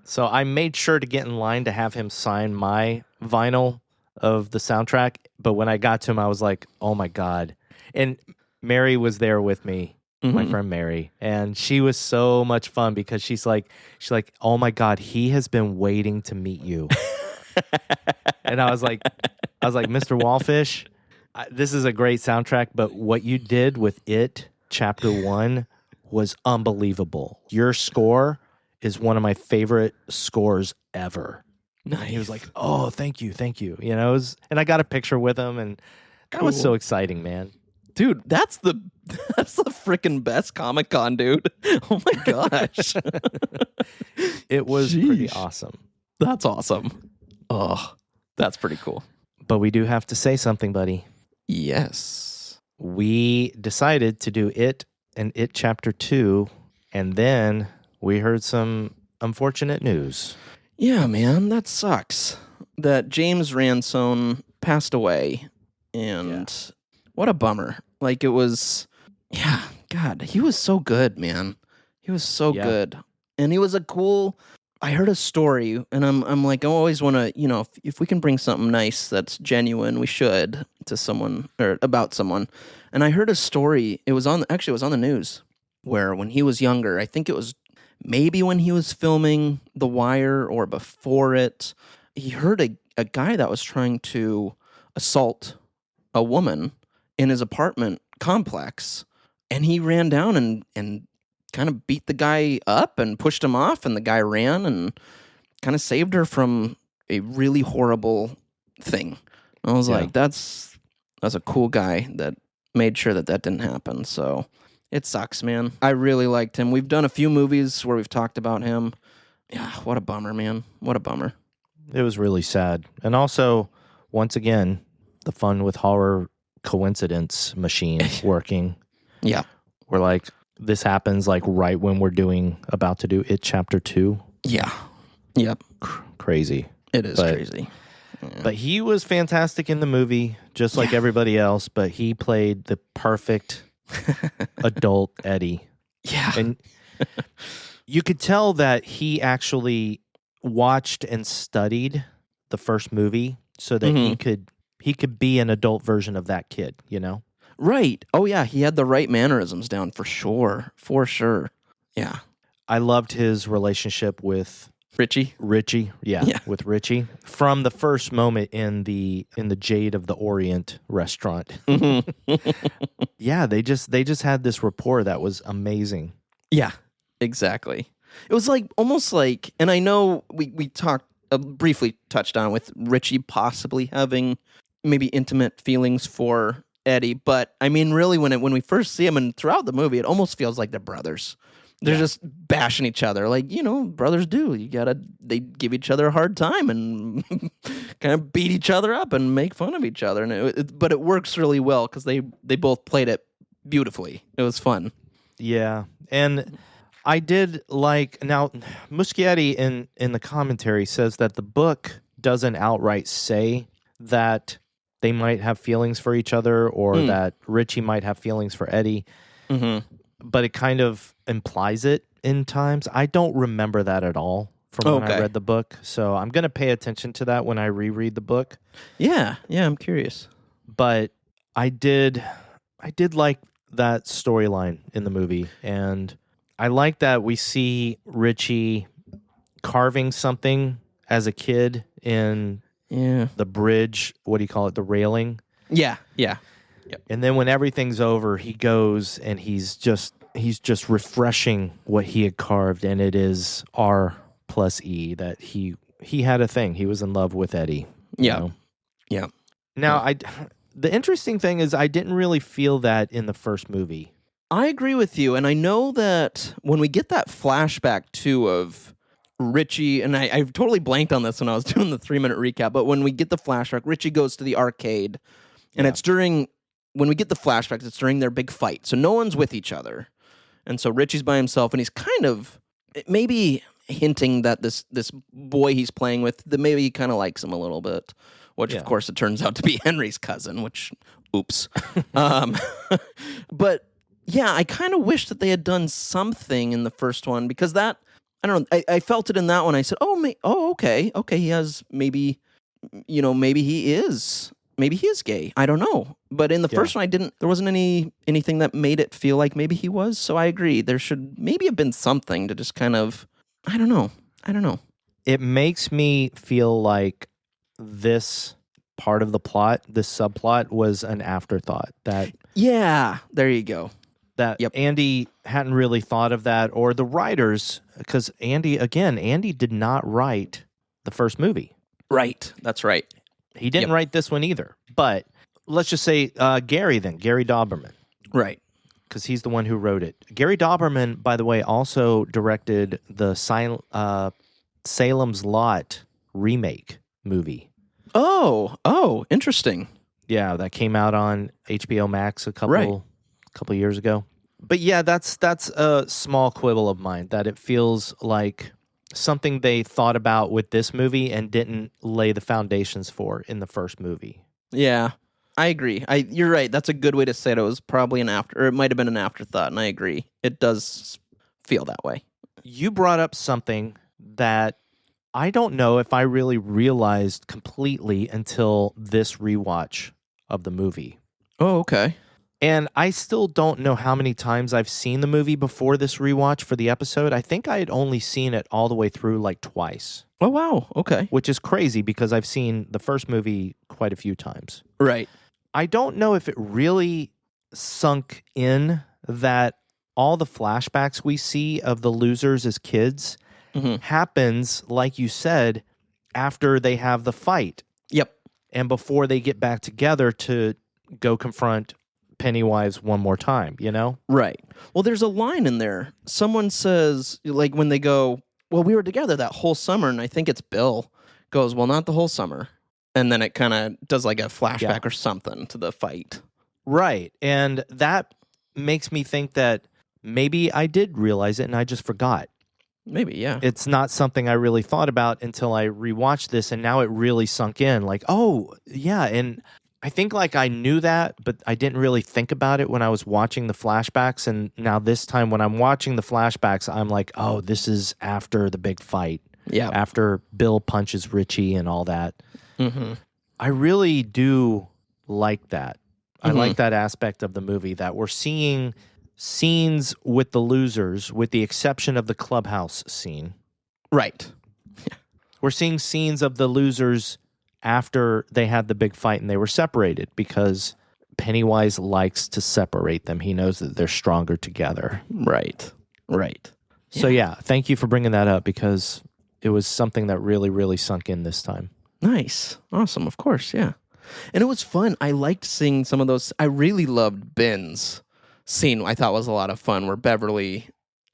So I made sure to get in line to have him sign my vinyl of the soundtrack. But when I got to him, I was like, oh my God. And Mary was there with me, my friend Mary. And she was so much fun because she's like, oh my God, he has been waiting to meet you. And I was like, Mr. Wallfish, this is a great soundtrack, but what you did with It Chapter 1 was unbelievable. Your score is one of my favorite scores ever. Nice. And he was like, oh, thank you. And I got a picture with him, and that was so exciting, man. Dude, that's the freaking best Comic-Con, dude. Oh my gosh. It was pretty awesome. That's awesome. Oh, that's pretty cool. But we do have to say something, buddy. Yes. We decided to do It and It Chapter 2, and then we heard some unfortunate news. Yeah, man, that sucks. That James Ransone passed away, and what a bummer. Like, it was, God, he was so good, man. He was so good. And he was I heard a story, and I'm like, I always want to, if we can bring something nice that's genuine, we should, to someone, or about someone. And I heard a story, it was on the news, where when he was younger, I think it was maybe when he was filming The Wire or before it, he heard a guy that was trying to assault a woman in his apartment complex, and he ran down and kind of beat the guy up and pushed him off, and the guy ran and kind of saved her from a really horrible thing. I was like, that's a cool guy that made sure that didn't happen. So it sucks, man. I really liked him. We've done a few movies where we've talked about him. Yeah, what a bummer, man. What a bummer. It was really sad. And also, once again, the fun with horror coincidence machine working. Yeah. We're like, this happens like right when we're about to do It Chapter 2. Yeah. Yep. Crazy. It is crazy. Yeah. But he was fantastic in the movie, just like everybody else, but he played the perfect adult Eddie. Yeah. And you could tell that he actually watched and studied the first movie so that he could be an adult version of that kid, you know? Right. Oh, yeah. He had the right mannerisms down for sure. For sure. Yeah. I loved his relationship with Richie. Yeah, with Richie from the first moment in the Jade of the Orient restaurant. Yeah, they just had this rapport that was amazing. Yeah, exactly. It was like almost like, and I know we talked briefly touched on with Richie possibly having maybe intimate feelings for Eddie, but I mean, really, when we first see him and throughout the movie, it almost feels like they're brothers. They're just bashing each other, like, you know, brothers do. They give each other a hard time and kind of beat each other up and make fun of each other. And but it works really well because they both played it beautifully. It was fun. Yeah, and I did like, now Muschietti in the commentary says that the book doesn't outright say that they might have feelings for each other or that Richie might have feelings for Eddie. But it kind of implies it in times. I don't remember that at all from when I read the book. So I'm going to pay attention to that when I reread the book. Yeah, I'm curious. But I did like that storyline in the movie. And I like that we see Richie carving something as a kid in the bridge. What do you call it? The railing. Yeah. Yep. And then when everything's over, he goes and he's just refreshing what he had carved, and it is R plus E, that he had a thing. He was in love with Eddie. Yeah. Now, the interesting thing is I didn't really feel that in the first movie. I agree with you, and I know that when we get that flashback too of Richie, and I totally blanked on this when I was doing the 3-minute recap, but when we get the flashback, Richie goes to the arcade, and it's during, when we get the flashbacks, it's during their big fight. So no one's with each other. And so Richie's by himself, and he's kind of maybe hinting that this boy he's playing with, that maybe he kind of likes him a little bit, which of course it turns out to be Henry's cousin, which, oops. But yeah, I kind of wish that they had done something in the first one, because that, I don't know, I felt it in that one. I said, okay, he has maybe he is gay. I don't know. But in the first one, there wasn't anything that made it feel like maybe he was. So I agree. There should maybe have been something to just kind of, I don't know. It makes me feel like this part of the plot, this subplot, was an afterthought. Yeah, there you go. Andy hadn't really thought of that, or the writers, because Andy did not write the first movie. Right, that's right. He didn't write this one either. But let's just say Gary Dauberman. Right. Because he's the one who wrote it. Gary Dauberman, by the way, also directed the Salem's Lot remake movie. Oh, interesting. Yeah, that came out on HBO Max a couple years ago. But yeah, that's a small quibble of mine, that it feels like something they thought about with this movie and didn't lay the foundations for in the first movie. Yeah, I agree. You're right. That's a good way to say it. It was probably it might have been an afterthought, and I agree. It does feel that way. You brought up something that I don't know if I really realized completely until this rewatch of the movie. Oh, okay. And I still don't know how many times I've seen the movie before this rewatch for the episode. I think I had only seen it all the way through like twice. Oh, wow. Okay. Which is crazy because I've seen the first movie quite a few times. Right. I don't know if it really sunk in that all the flashbacks we see of the losers as kids happens, like you said, after they have the fight. Yep. And before they get back together to go confront Pennywise one more time, you know? Right. Well, there's a line in there. Someone says, like, when they go, well, we were together that whole summer, and I think it's Bill goes, well, not the whole summer. And then it kind of does like a flashback or something to the fight. Right. And that makes me think that maybe I did realize it and I just forgot. Maybe, yeah. It's not something I really thought about until I rewatched this, and now it really sunk in. Like, oh, yeah, and I think like I knew that, but I didn't really think about it when I was watching the flashbacks. And now this time when I'm watching the flashbacks, I'm like, oh, this is after the big fight. Yeah. After Bill punches Richie and all that. Mm-hmm. I really do like that. I Mm-hmm. like that aspect of the movie, that we're seeing scenes with the losers, with the exception of the clubhouse scene. Right. We're seeing scenes of the losers after they had the big fight and they were separated, because Pennywise likes to separate them. He knows that they're stronger together. Right. So yeah, thank you for bringing that up, because it was something that really, really sunk in this time. Nice. Awesome. Of course. Yeah. And it was fun. I liked seeing some of those. I really loved Ben's scene. I thought was a lot of fun, where Beverly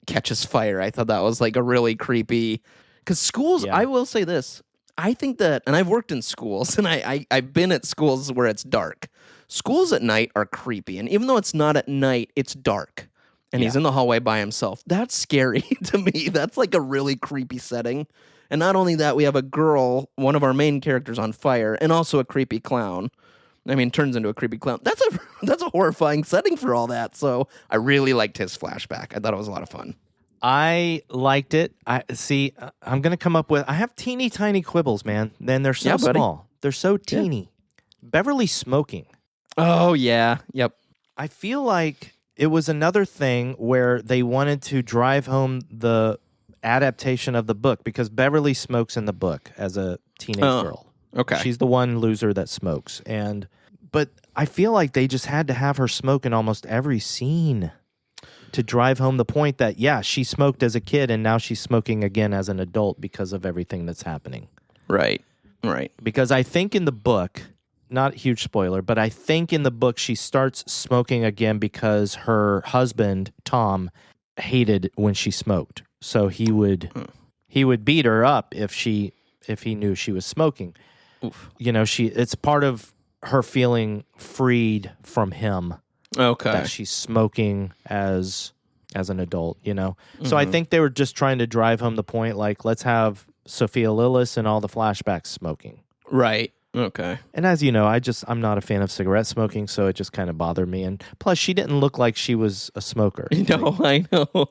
catches fire. I thought that was like a really creepy, because schools, Yeah. I will say this, I think that, and I've worked in schools, and I've been at schools where it's dark. Schools at night are creepy, and even though it's not at night, it's dark, and he's in the hallway by himself. That's scary to me. That's like a really creepy setting. And not only that, we have a girl, one of our main characters, on fire, and also a creepy clown. I mean, turns into a creepy clown. That's a horrifying setting for all that. So I really liked his flashback. I thought it was a lot of fun. I liked it. I'm going to come up with, I have teeny tiny quibbles, man. Then they're so buddy. small. They're so teeny. Beverly smoking. Oh, yeah. Yep. I feel like it was another thing where they wanted to drive home the adaptation of the book, because Beverly smokes in the book as a teenage girl. Okay. She's the one loser that smokes. But I feel like they just had to have her smoke in almost every scene to drive home the point that, yeah, she smoked as a kid and now she's smoking again as an adult because of everything that's happening. Right. Because I think in the book, not a huge spoiler, but I think in the book she starts smoking again because her husband, Tom, hated when she smoked. So he would beat her up if he knew she was smoking. Oof. You know, it's part of her feeling freed from him. Okay. That she's smoking as an adult, you know? So I think they were just trying to drive home the point, like, let's have Sophia Lillis and all the flashbacks smoking. Right. Okay. And as you know, I'm not a fan of cigarette smoking, so it just kind of bothered me. And plus, she didn't look like she was a smoker. No, I know.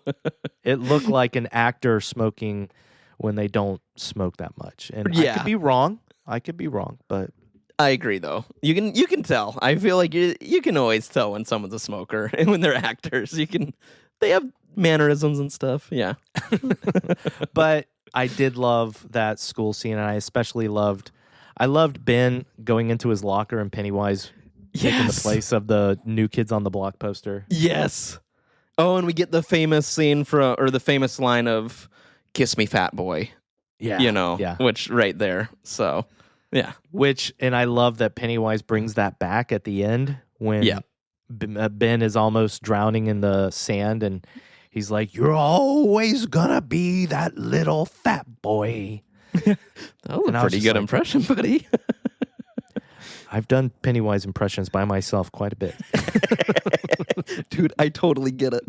It looked like an actor smoking when they don't smoke that much. And Yeah. I could be wrong, but I agree, though. You can tell. I feel like you can always tell when someone's a smoker, and when they're actors, they have mannerisms and stuff. Yeah. But I did love that school scene, and I especially loved Ben going into his locker and Pennywise taking the place of the New Kids on the Block poster. Yes. Oh, and we get the famous scene the famous line of "Kiss me, fat boy." Yeah. Which right there. So, yeah. And I love that Pennywise brings that back at the end when Ben is almost drowning in the sand, and he's like, "You're always gonna be that little fat boy." That was a pretty good impression, buddy. I've done Pennywise impressions by myself quite a bit. Dude, I totally get it.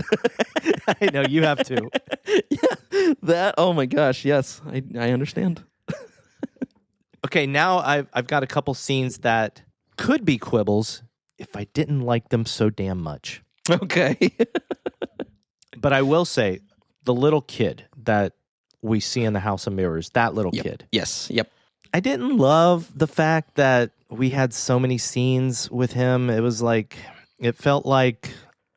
I know, you have to. Yeah, oh my gosh, yes, I understand. Okay, now I've got a couple scenes that could be quibbles if I didn't like them so damn much. Okay. But I will say, the little kid that we see in the House of Mirrors, that little kid. Yes, yep. I didn't love the fact that we had so many scenes with him. It was like, it felt like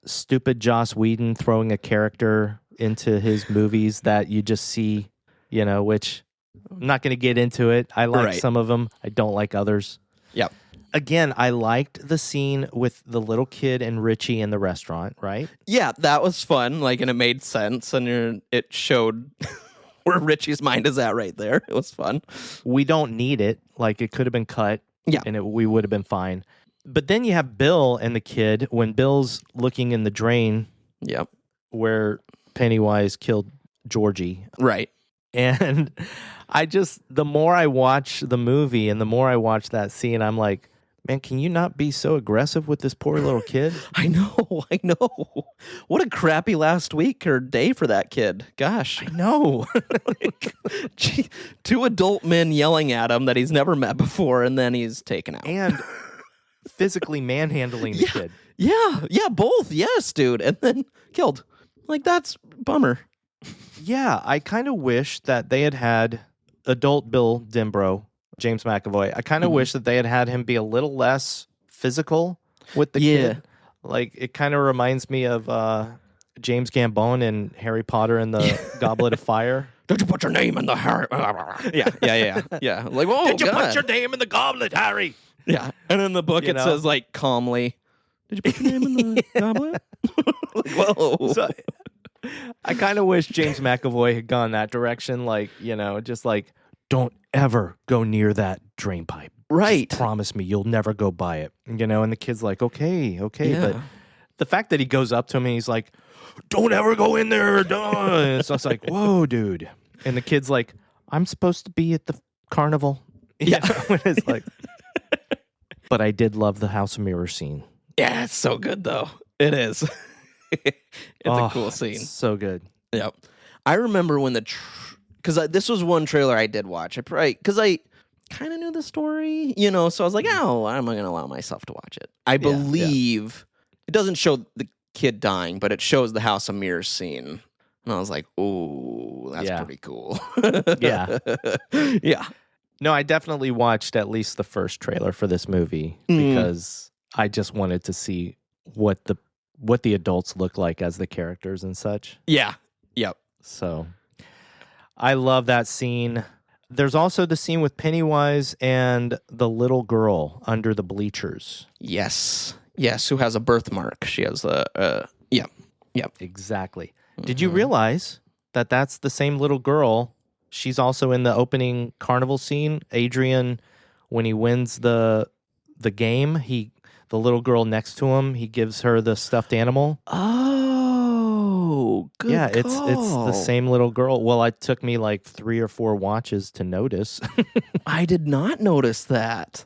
stupid Joss Whedon throwing a character into his movies that you just see, which I'm not going to get into it. I like some of them. I don't like others. Yep. Again, I liked the scene with the little kid and Richie in the restaurant, right? Yeah, that was fun. And it made sense, and it showed where Richie's mind is at right there. It was fun. We don't need it. It could have been cut. Yeah. And we would have been fine. But then you have Bill and the kid when Bill's looking in the drain. Yep. Where Pennywise killed Georgie. Right. And the more I watch the movie and the more I watch that scene, I'm like, man, can you not be so aggressive with this poor little kid? I know. What a crappy last week or day for that kid. Gosh. I know. Gee, 2 adult men yelling at him that he's never met before, and then he's taken out. And physically manhandling the kid. Yeah, both. Yes, dude. And then killed. That's bummer. Yeah, I kind of wish that they had adult Bill Denbrough, James McAvoy. I kind of wish that they had him be a little less physical with the kid. Like, it kind of reminds me of James Gambon in Harry Potter and the Goblet of Fire. Don't you put your name in the Harry? Yeah. Like, oh, Did you God. put your name in the goblet, Harry? Yeah. And in the book, You it know? says, like, calmly, did you put your name in the goblet? Like, whoa. So, I kind of wish James McAvoy had gone that direction. Like, just like, don't ever go near that drain pipe. Right. Just promise me you'll never go by it. And the kid's like, okay. Yeah. But the fact that he goes up to him and he's like, don't ever go in there. Don't. So it's like, whoa, dude. And the kid's like, I'm supposed to be at the carnival. Yeah. It's like, but I did love the House of Mirrors scene. Yeah, it's so good, though. It is. It's a cool scene. It's so good. Yep. I remember when because this was one trailer I did watch. Because I kind of knew the story, so I was like, oh, I'm not going to allow myself to watch it. I believe it doesn't show the kid dying, but it shows the House of Mirrors scene. And I was like, oh, that's pretty cool. Yeah. Yeah. No, I definitely watched at least the first trailer for this movie because I just wanted to see what the adults look like as the characters and such. Yeah. Yep. So I love that scene. There's also the scene with Pennywise and the little girl under the bleachers. Yes. Yes, who has a birthmark. She has Yep. Exactly. Did you realize that that's the same little girl? She's also in the opening carnival scene. Adrian, when he wins the game, the little girl next to him, he gives her the stuffed animal. Oh, good. Yeah, it's the same little girl. Well, it took me like 3 or 4 watches to notice. I did not notice that.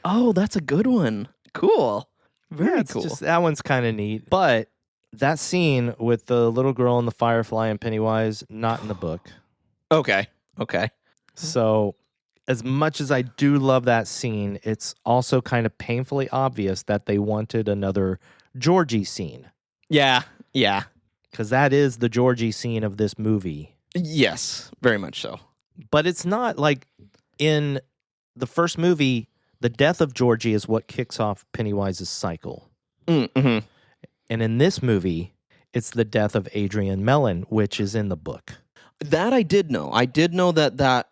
Oh, that's a good one. Cool. Very cool. That one's kind of neat. But that scene with the little girl and the firefly and Pennywise, not in the book. Okay. So as much as I do love that scene, it's also kind of painfully obvious that they wanted another Georgie scene. Yeah. Because that is the Georgie scene of this movie. Yes, very much so. But it's not like in the first movie, the death of Georgie is what kicks off Pennywise's cycle. Mm-hmm. And in this movie, it's the death of Adrian Mellon, which is in the book. That I did know. I did know that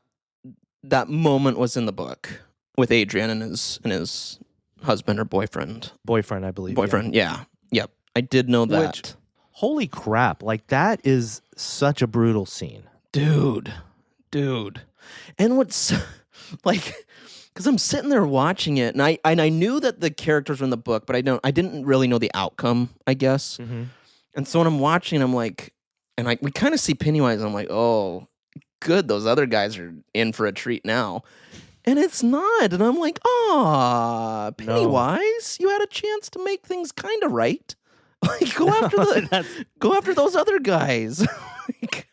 moment was in the book with Adrian and his husband or boyfriend. Boyfriend, I believe. Boyfriend, yeah. Yep. I did know that. Which, holy crap. Like, that is such a brutal scene. Dude. And what's, like, because I'm sitting there watching it, and I knew that the characters were in the book, but I didn't really know the outcome, I guess. Mm-hmm. And so when I'm watching, I'm like, we kind of see Pennywise, and I'm like, oh, good, those other guys are in for a treat now. And it's not. And I'm like, aw, Pennywise, you had a chance to make things kind of right. Like, go after those other guys. Like,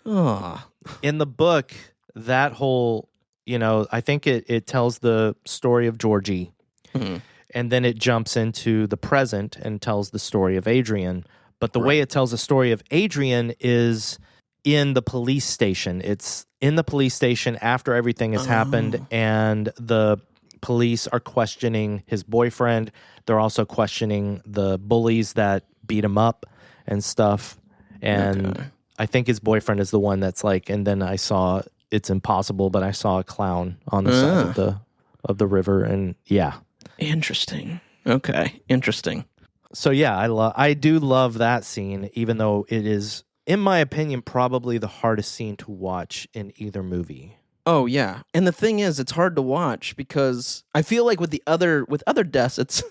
oh. In the book, that whole, I think it tells the story of Georgie. Mm-hmm. And then it jumps into the present and tells the story of Adrian. But the way it tells the story of Adrian is in the police station. It's in the police station after everything has happened, and the police are questioning his boyfriend. They're also questioning the bullies that beat him up and stuff. And I think his boyfriend is the one that's like, and then I saw it's impossible, but I saw a clown on the side of the river, and yeah. Interesting. Okay, interesting. So yeah, I do love that scene, even though it is, in my opinion, probably the hardest scene to watch in either movie. Oh yeah, and the thing is, it's hard to watch because I feel like with other deaths,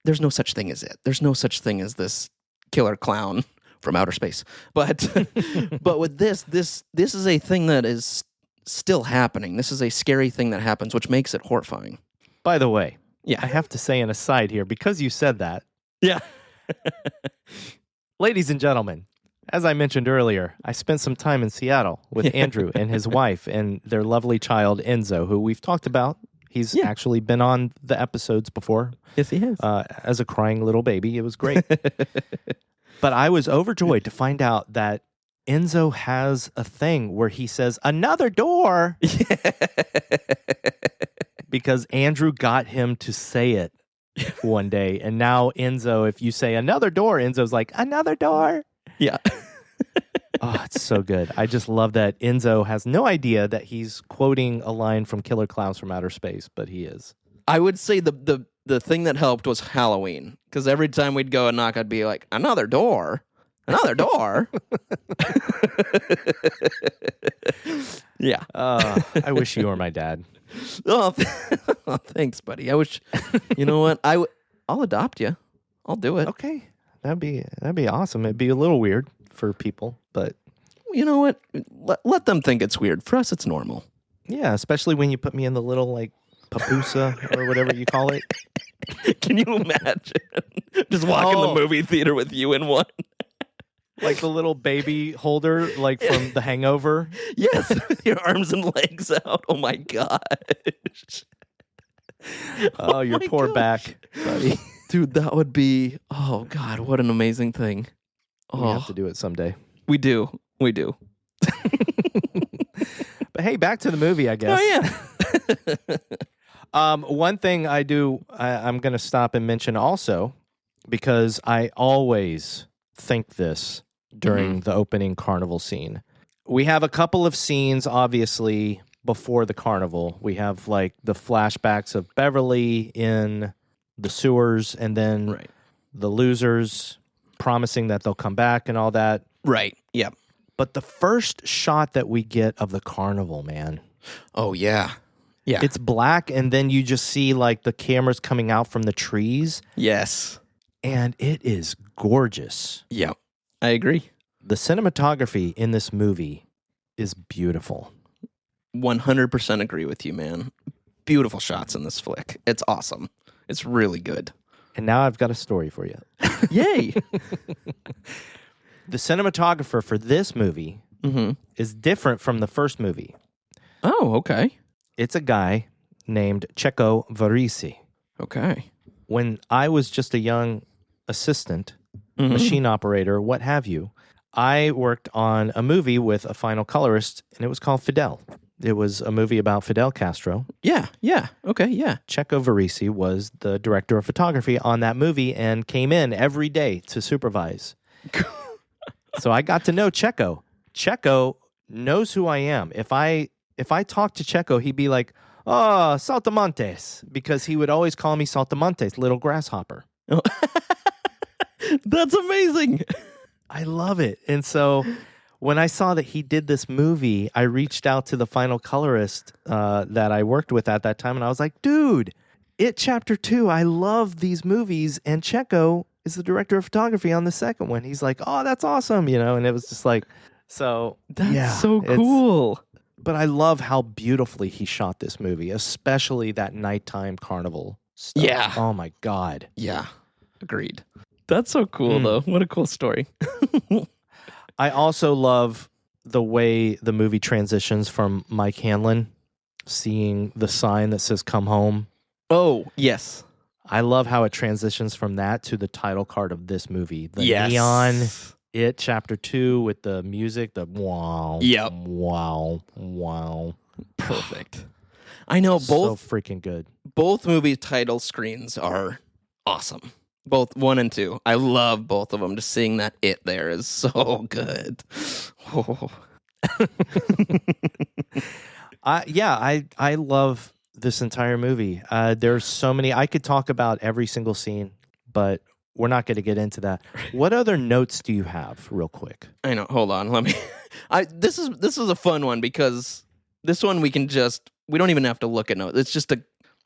there's no such thing as it. There's no such thing as this killer clown from outer space. But but with this is a thing that is still happening. This is a scary thing that happens, which makes it horrifying. By the way, yeah, I have to say an aside here because you said that. Yeah. Ladies and gentlemen, as I mentioned earlier, I spent some time in Seattle with Andrew and his wife and their lovely child, Enzo, who we've talked about. He's actually been on the episodes before. Yes, he has. As a crying little baby. It was great. But I was overjoyed to find out that Enzo has a thing where he says, another door, because Andrew got him to say it one day. And now Enzo, if you say another door, Enzo's like, another door. Yeah. Oh, it's so good. I just love that Enzo has no idea that he's quoting a line from Killer Clowns from Outer Space, but he is. I would say the thing that helped was Halloween, because every time we'd go and knock, I'd be like, another door. Another door? Yeah. I wish you were my dad. Oh, thanks, buddy. I wish, you know what? I'll adopt you. I'll do it. Okay. That'd be awesome. It'd be a little weird for people, but you know what? Let them think it's weird. For us, it's normal. yeah, especially when you put me in the little like papusa or whatever you call it. Can you imagine just walking the movie theater with you in one? Like the little baby holder, like from The Hangover. Yes, with your arms and legs out. Oh my gosh. Oh, your poor gosh. Back, buddy. Dude, that would be, oh God, what an amazing thing. We have to do it someday. We do. But hey, back to the movie, I guess. Oh, yeah. One thing I'm going to stop and mention also, because I always think this during the opening carnival scene. We have a couple of scenes, obviously, before the carnival. We have like the flashbacks of Beverly in the sewers, and then the losers promising that they'll come back and all that. Right. Yep. But the first shot that we get of the carnival, man. Oh, yeah. Yeah. It's black, and then you just see like the cameras coming out from the trees. Yes. And it is gorgeous. Yep. I agree. The cinematography in this movie is beautiful. 100% agree with you, man. Beautiful shots in this flick. It's awesome. It's really good. And now I've got a story for you. Yay. The cinematographer for this movie is different from the first movie. Oh, okay. It's a guy named Cecco Varisi. Okay. When I was just a young assistant, machine operator, what have you, I worked on a movie with a final colorist, and it was called Fidel. It was a movie about Fidel Castro. Yeah. Okay, yeah. Cecco Varisi was the director of photography on that movie and came in every day to supervise. So I got to know Cecco. Cecco knows who I am. If I talk to Cecco, he'd be like, oh, Saltamontes, because he would always call me Saltamontes, little grasshopper. Oh. That's amazing. I love it. And so when I saw that he did this movie, I reached out to the final colorist that I worked with at that time, and I was like, dude, It Chapter 2, I love these movies, and Cecco is the director of photography on the second one. He's like, oh, that's awesome, you know, and it was just like, so. That's so cool. But I love how beautifully he shot this movie, especially that nighttime carnival stuff. Yeah. Oh, my God. Yeah. Agreed. That's so cool, though. What a cool story. I also love the way the movie transitions from Mike Hanlon seeing the sign that says "Come Home." Oh, yes. I love how it transitions from that to the title card of this movie. The Yes. neon, It Chapter 2 with the music, the wow, Yep. wow. Perfect. I know So freaking good. both movie title screens are awesome. Both 1 and 2. I love both of them. Just seeing that "it" there is so good. Oh. I love this entire movie. There's so many. I could talk about every single scene, but we're not going to get into that. What other notes do you have, real quick? I know. Hold on. Let me. This is a fun one because this one we don't even have to look at notes.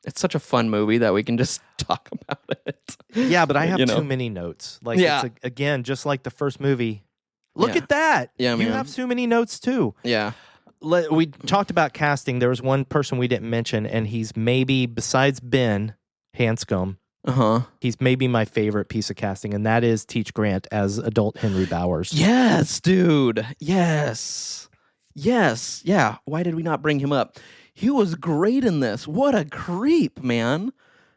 It's such a fun movie that we can just talk about it. Yeah, but I have too many notes. Like, it's again, just like the first movie. Look at that. Yeah, you man. have too many notes too. Yeah. We talked about casting. There was one person we didn't mention, and he's maybe, besides Ben Hanscom, he's maybe my favorite piece of casting, and that is Teach Grant as adult Henry Bowers. Yes, dude. Yes. Yeah. Why did we not bring him up? He was great in this. What a creep, man.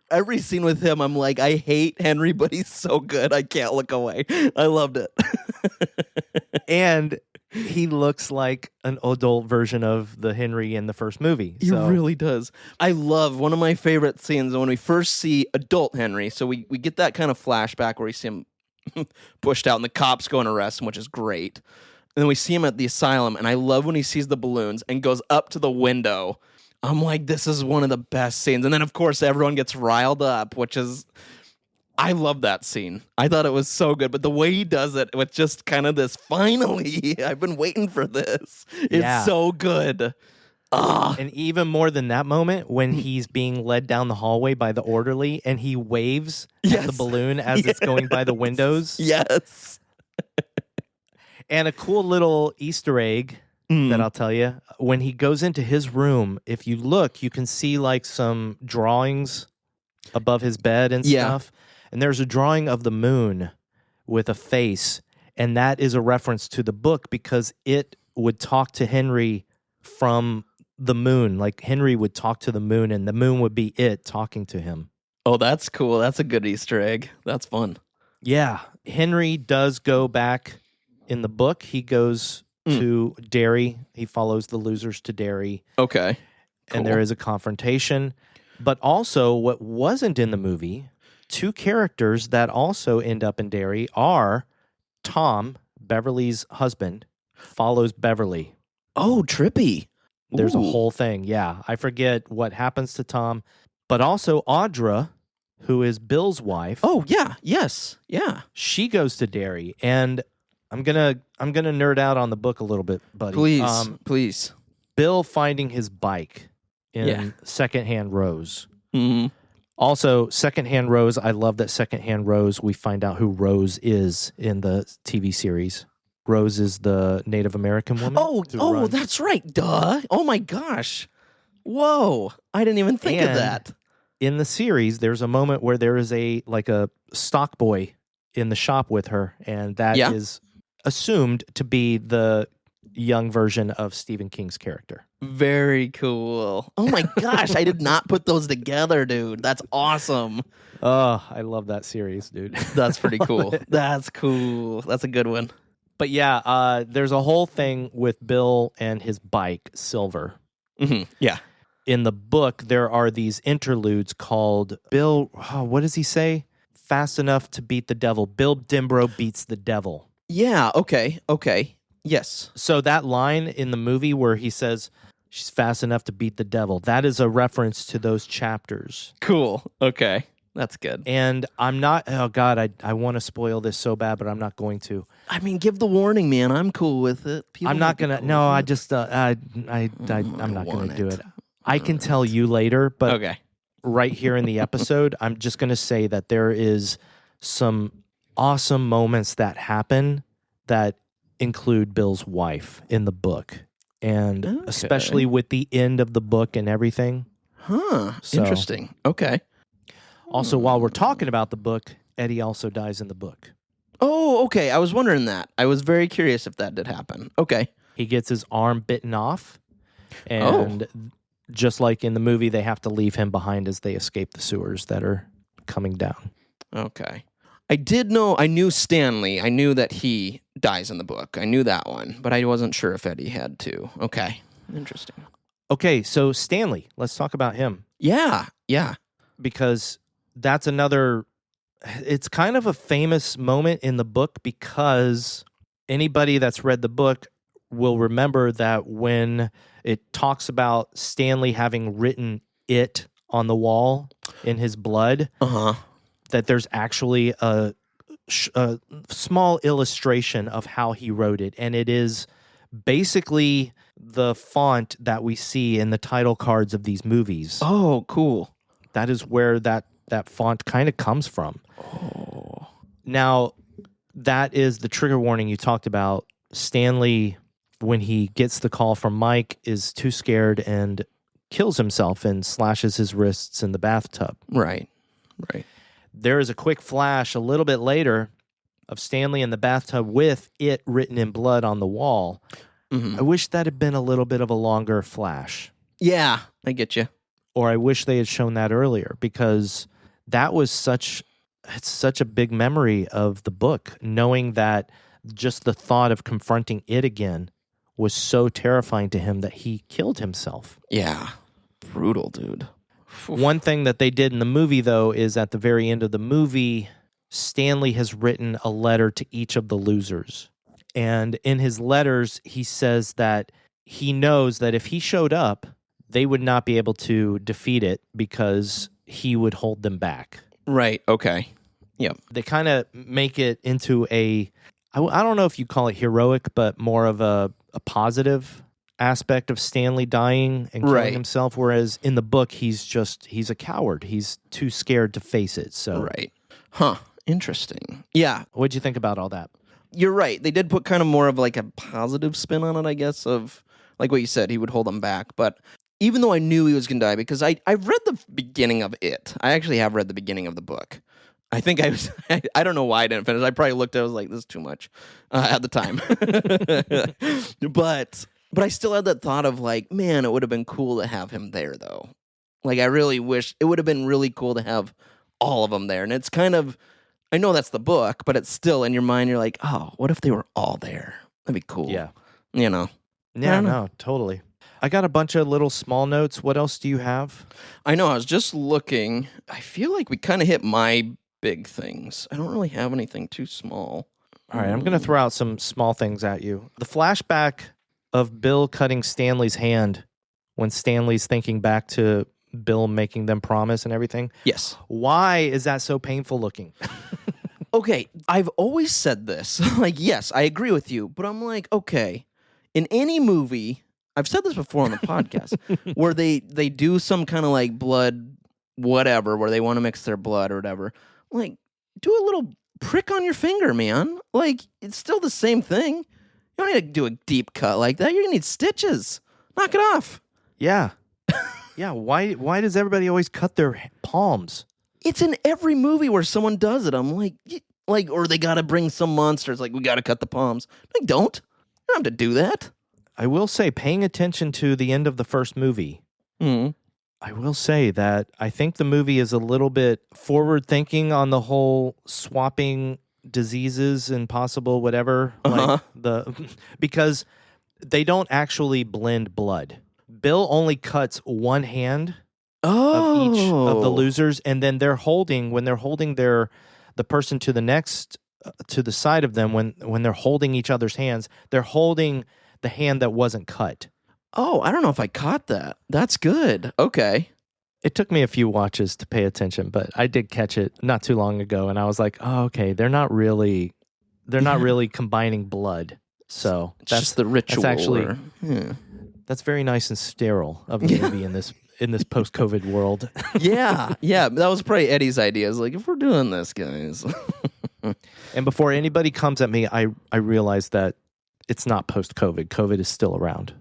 Every scene with him, I'm like, I hate Henry, but he's so good. I can't look away. I loved it. And he looks like an adult version of the Henry in the first movie. He really does. I love one of my favorite scenes when we first see adult Henry. So we get that kind of flashback where we see him pushed out and the cops go and arrest him, which is great. And then we see him at the asylum, and I love when he sees the balloons and goes up to the window. I'm like, this is one of the best scenes. And then, of course, everyone gets riled up, which is... I love that scene. I thought it was so good, but the way he does it with just kind of this, finally, I've been waiting for this. It's so good. And even more than that moment, when he's being led down the hallway by the orderly and he waves at the balloon as it's going by the windows. Yes. And a cool little Easter egg that I'll tell you. When he goes into his room, if you look, you can see like some drawings above his bed and stuff. And there's a drawing of the moon with a face. And that is a reference to the book because it would talk to Henry from the moon. Like Henry would talk to the moon and the moon would be it talking to him. Oh, that's cool. That's a good Easter egg. That's fun. Yeah. Henry does go back in the book. He goes to Derry. He follows the losers to Derry. Okay. Cool. And there is a confrontation. But also what wasn't in the movie, two characters that also end up in Derry are Tom, Beverly's husband, follows Beverly. Oh, trippy. There's a whole thing. Yeah. I forget what happens to Tom. But also Audra, who is Bill's wife. Oh, yeah. Yes. Yeah. She goes to Derry. And I'm gonna nerd out on the book a little bit, buddy. Please. Please. Bill finding his bike in Secondhand Rose. Mm-hmm. Also, Secondhand Rose, I love that Secondhand Rose, we find out who Rose is in the TV series. Rose is the Native American woman. Oh, that's right. Duh. Oh, my gosh. Whoa. I didn't even think of that. In the series, there's a moment where there is a stock boy in the shop with her, and that is assumed to be the young version of Stephen King's character. Very cool. Oh my gosh, I did not put those together, dude. That's awesome. Oh, I love that series, dude. That's pretty cool. That's cool. That's a good one. But yeah, there's a whole thing with Bill and his bike, Silver. Mm-hmm. Yeah. In the book, there are these interludes called Bill, what does he say? Fast enough to beat the devil. Bill Dimbro beats the devil. Yeah, okay. Yes. So that line in the movie where he says, she's fast enough to beat the devil, that is a reference to those chapters. Cool. Okay. That's good. And I'm not, oh God, I want to spoil this so bad, but I'm not going to. I mean, give the warning, man. I'm cool with it. I'm not going to, no, I just, I'm not going to do it. I can tell you later, but right here in the episode, I'm just going to say that there is some awesome moments that happen that include Bill's wife in the book. And especially with the end of the book and everything. Huh. So, interesting. Okay. Also, while we're talking about the book, Eddie also dies in the book. Oh, okay. I was wondering that. I was very curious if that did happen. Okay. He gets his arm bitten off. And just like in the movie, they have to leave him behind as they escape the sewers that are coming down. Okay. I knew Stanley. I knew that he dies in the book. I knew that one, but I wasn't sure if Eddie had too. Okay. Interesting. Okay, so Stanley, let's talk about him. Yeah. Because that's another, it's kind of a famous moment in the book because anybody that's read the book will remember that when it talks about Stanley having written it on the wall in his blood, that there's actually a small illustration of how he wrote it. And it is basically the font that we see in the title cards of these movies. Oh, cool. That is where that font kind of comes from. Oh. Now, that is the trigger warning you talked about. Stanley, when he gets the call from Mike, is too scared and kills himself and slashes his wrists in the bathtub. Right. There is a quick flash a little bit later of Stanley in the bathtub with it written in blood on the wall. Mm-hmm. I wish that had been a little bit of a longer flash. Yeah, I get you. Or I wish they had shown that earlier because that was such a big memory of the book, knowing that just the thought of confronting it again was so terrifying to him that he killed himself. Yeah. Brutal, dude. One thing that they did in the movie, though, is at the very end of the movie, Stanley has written a letter to each of the losers. And in his letters, he says that he knows that if he showed up, they would not be able to defeat it because he would hold them back. Right. Okay. Yep. They kind of make it into I don't know if you call it heroic, but more of a positive aspect of Stanley dying and killing himself. Whereas in the book, he's a coward. He's too scared to face it. So Right. Huh. Interesting. Yeah. What'd you think about all that? You're right. They did put kind of more of like a positive spin on it, I guess, of like what you said, he would hold them back. But even though I knew he was going to die, because I've read the beginning of it. I actually have read the beginning of the book. I think I don't know why I didn't finish. I probably looked at it, I was like, this is too much at the time. But I still had that thought of like, man, it would have been cool to have him there, though. Like, I really wish it would have been really cool to have all of them there. And it's kind of, I know that's the book, but it's still in your mind. You're like, oh, what if they were all there? That'd be cool. Yeah. You know? Yeah, no, totally. I got a bunch of little small notes. What else do you have? I know. I was just looking. I feel like we kind of hit my big things. I don't really have anything too small. All right, I'm going to throw out some small things at you. The flashback of Bill cutting Stanley's hand when Stanley's thinking back to Bill making them promise and everything. Yes. Why is that so painful looking? Okay, I've always said this. Like, yes, I agree with you, but I'm like, okay, in any movie, I've said this before on the podcast, where they do some kind of like blood whatever, where they want to mix their blood or whatever, like, do a little prick on your finger, man. Like, it's still the same thing. You don't need to do a deep cut like that. You're going to need stitches. Knock it off. Yeah. Yeah, why does everybody always cut their palms? It's in every movie where someone does it. I'm like, or they got to bring some monsters. Like, we got to cut the palms. Like, don't. You don't have to do that. I will say, paying attention to the end of the first movie, I will say that I think the movie is a little bit forward-thinking on the whole swapping diseases and possible whatever, like because they don't actually blend blood. Bill only cuts one hand of each of the losers, and then when they're holding the person to the next to the side of them, when they're holding each other's hands, they're holding the hand that wasn't cut. Oh, I don't know if I caught that. That's good. Okay. It took me a few watches to pay attention, but I did catch it not too long ago, and I was like, "Oh, okay, they're not really combining blood." So that's just the ritual. That's actually that's very nice and sterile of the movie in this post-COVID world. yeah, that was probably Eddie's idea. It's like, if we're doing this, guys. And before anybody comes at me, I realize that it's not post-COVID. COVID is still around.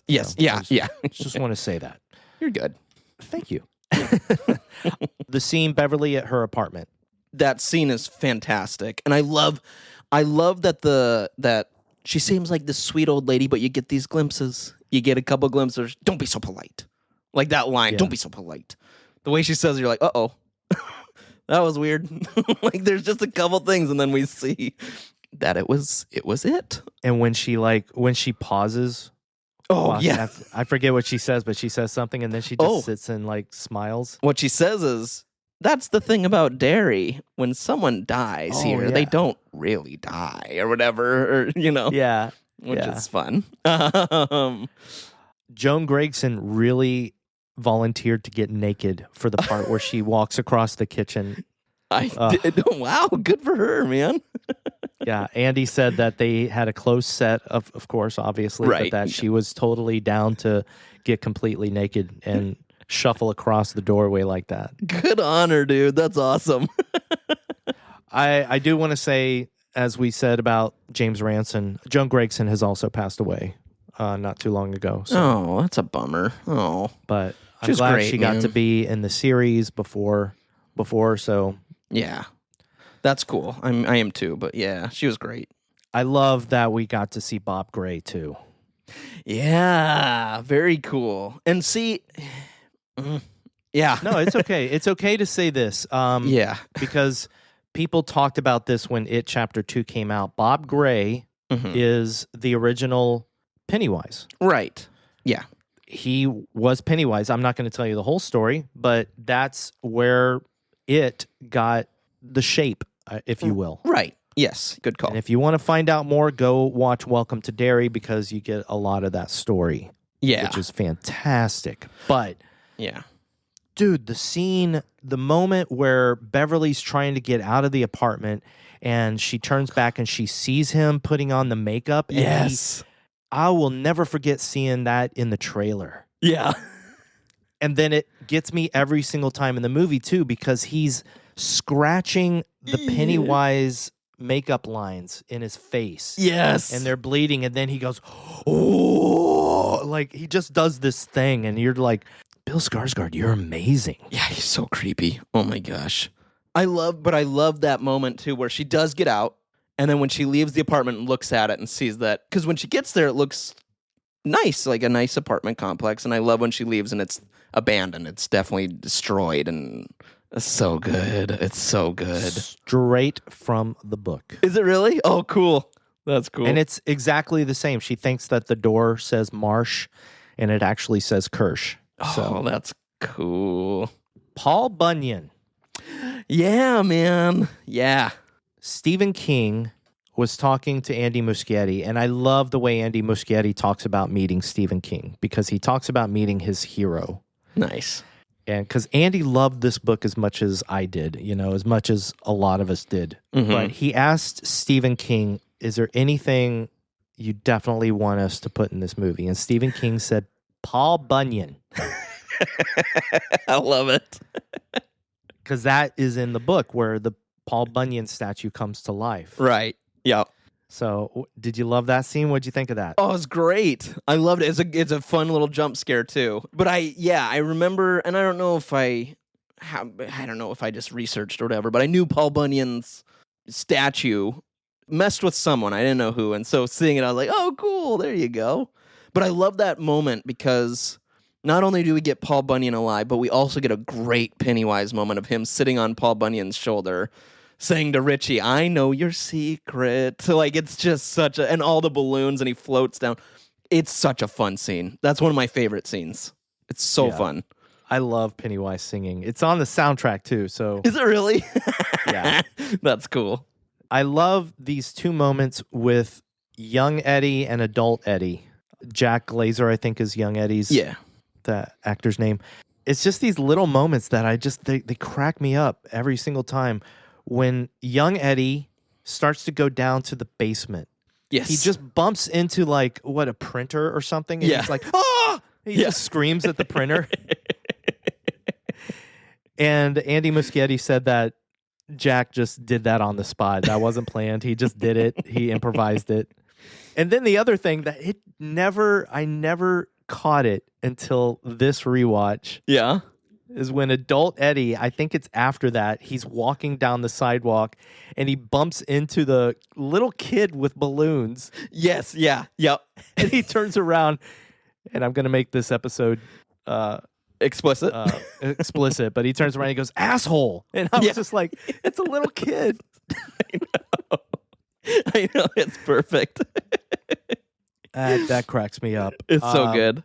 Yes, so yeah. Just want to say that. You're good. Thank you. The scene, Beverly at her apartment. That scene is fantastic, and I love that she seems like this sweet old lady, but you get these glimpses. You get a couple glimpses. Don't be so polite. Like that line. Yeah. Don't be so polite. The way she says it, you're like, uh-oh. That was weird. Like, there's just a couple things, and then we see that it was it. And when she pauses. Oh, yeah. I forget what she says, but she says something, and then she just sits and, like, smiles. What she says is, that's the thing about Derry. When someone dies here, they don't really die or whatever, or, you know. Yeah. Which is fun. Joan Gregson really volunteered to get naked for the part where she walks across the kitchen. Wow, good for her, man. Yeah, Andy said that they had a close set, of course, obviously, but that she was totally down to get completely naked and shuffle across the doorway like that. Good on her, dude. That's awesome. I do want to say, as we said about James Ranson, Joan Gregson has also passed away not too long ago. So. Oh, that's a bummer. Oh, but I'm glad she got to be in the series before. So yeah. That's cool. I am too, but yeah, she was great. I love that we got to see Bob Gray too. Yeah, very cool. And see, yeah. No, it's okay. It's okay to say this. Yeah. Because people talked about this when It Chapter 2 came out. Bob Gray is the original Pennywise. Right. Yeah. He was Pennywise. I'm not going to tell you the whole story, but that's where it got the shape, if you will. Right. Yes. Good call. And if you want to find out more, go watch Welcome to Derry because you get a lot of that story. Yeah. Which is fantastic. But, yeah. dude, the moment where Beverly's trying to get out of the apartment and she turns back and she sees him putting on the makeup. And Yes. I will never forget seeing that in the trailer. Yeah. And then it gets me every single time in the movie, too, because he's scratching the Pennywise makeup lines in his face. Yes. And they're bleeding. And then he goes, oh, like he just does this thing. And you're like, Bill Skarsgård, you're amazing. Yeah, he's so creepy. Oh my gosh. I love that moment too, where she does get out. And then when she leaves the apartment and looks at it and sees that, because when she gets there, it looks nice, like a nice apartment complex. And I love when she leaves and it's abandoned. It's definitely destroyed. And it's so good. It's so good. Straight from the book. Is it really? Oh, cool. That's cool. And it's exactly the same. She thinks that the door says Marsh and it actually says Kirsch. Oh, that's cool. Paul Bunyan. Yeah, man. Yeah. Stephen King was talking to Andy Muschietti, and I love the way Andy Muschietti talks about meeting Stephen King because he talks about meeting his hero. Nice. And because Andy loved this book as much as I did, as much as a lot of us did. Mm-hmm. But he asked Stephen King, is there anything you definitely want us to put in this movie? And Stephen King said, Paul Bunyan. I love it. Because that is in the book where the Paul Bunyan statue comes to life. Right. Yeah. So did you love that scene? What'd you think of that? Oh, it's great. I loved it. It's a fun little jump scare too. But I remember, and I don't know if I just researched or whatever, but I knew Paul Bunyan's statue messed with someone. I didn't know who. And so seeing it, I was like, oh, cool. There you go. But I love that moment because not only do we get Paul Bunyan alive, but we also get a great Pennywise moment of him sitting on Paul Bunyan's shoulder saying to Richie, I know your secret. So like, it's just and all the balloons and he floats down. It's such a fun scene. That's one of my favorite scenes. It's so fun. I love Pennywise singing. It's on the soundtrack too. So is it really? Yeah. That's cool. I love these two moments with young Eddie and adult Eddie. Jack Glazer, I think, is young Eddie's the actor's name. It's just these little moments that they crack me up every single time. When young Eddie starts to go down to the basement, he just bumps into a printer or something, and he's like, "Ah!" He just screams at the printer. And Andy Muschietti said that Jack just did that on the spot. That wasn't planned. He just did it. He improvised it. And then the other thing that I never caught it until this rewatch. Yeah. Is when adult Eddie, I think it's after that, he's walking down the sidewalk and he bumps into the little kid with balloons. Yes, yeah, yep. And he turns around, and I'm going to make this episode explicit, but he turns around and he goes, asshole. And I was just like, it's a little kid. I know, it's perfect. That cracks me up. It's so good.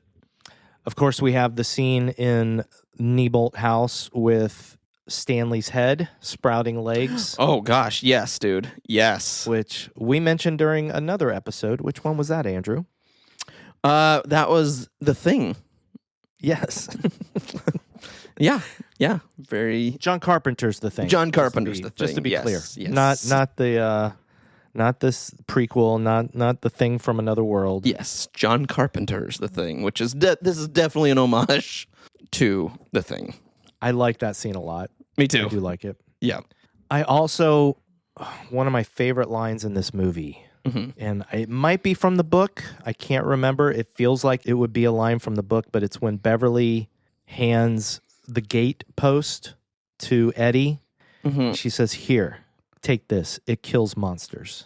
Of course, we have the scene in Niebolt House with Stanley's head sprouting legs. Oh, gosh. Yes, dude. Yes. Which we mentioned during another episode. Which one was that, Andrew? That was The Thing. Yes. Yeah. Very. John Carpenter's The Thing. John Carpenter's The Thing. Just to be clear. Yes. Not this prequel, not The Thing from Another World. Yes, John Carpenter's The Thing, which is this is definitely an homage to The Thing. I like that scene a lot. Me too. I do like it. Yeah. I also, one of my favorite lines in this movie, and it might be from the book. I can't remember. It feels like it would be a line from the book, but it's when Beverly hands the gate post to Eddie. She says, here, take this. It kills monsters.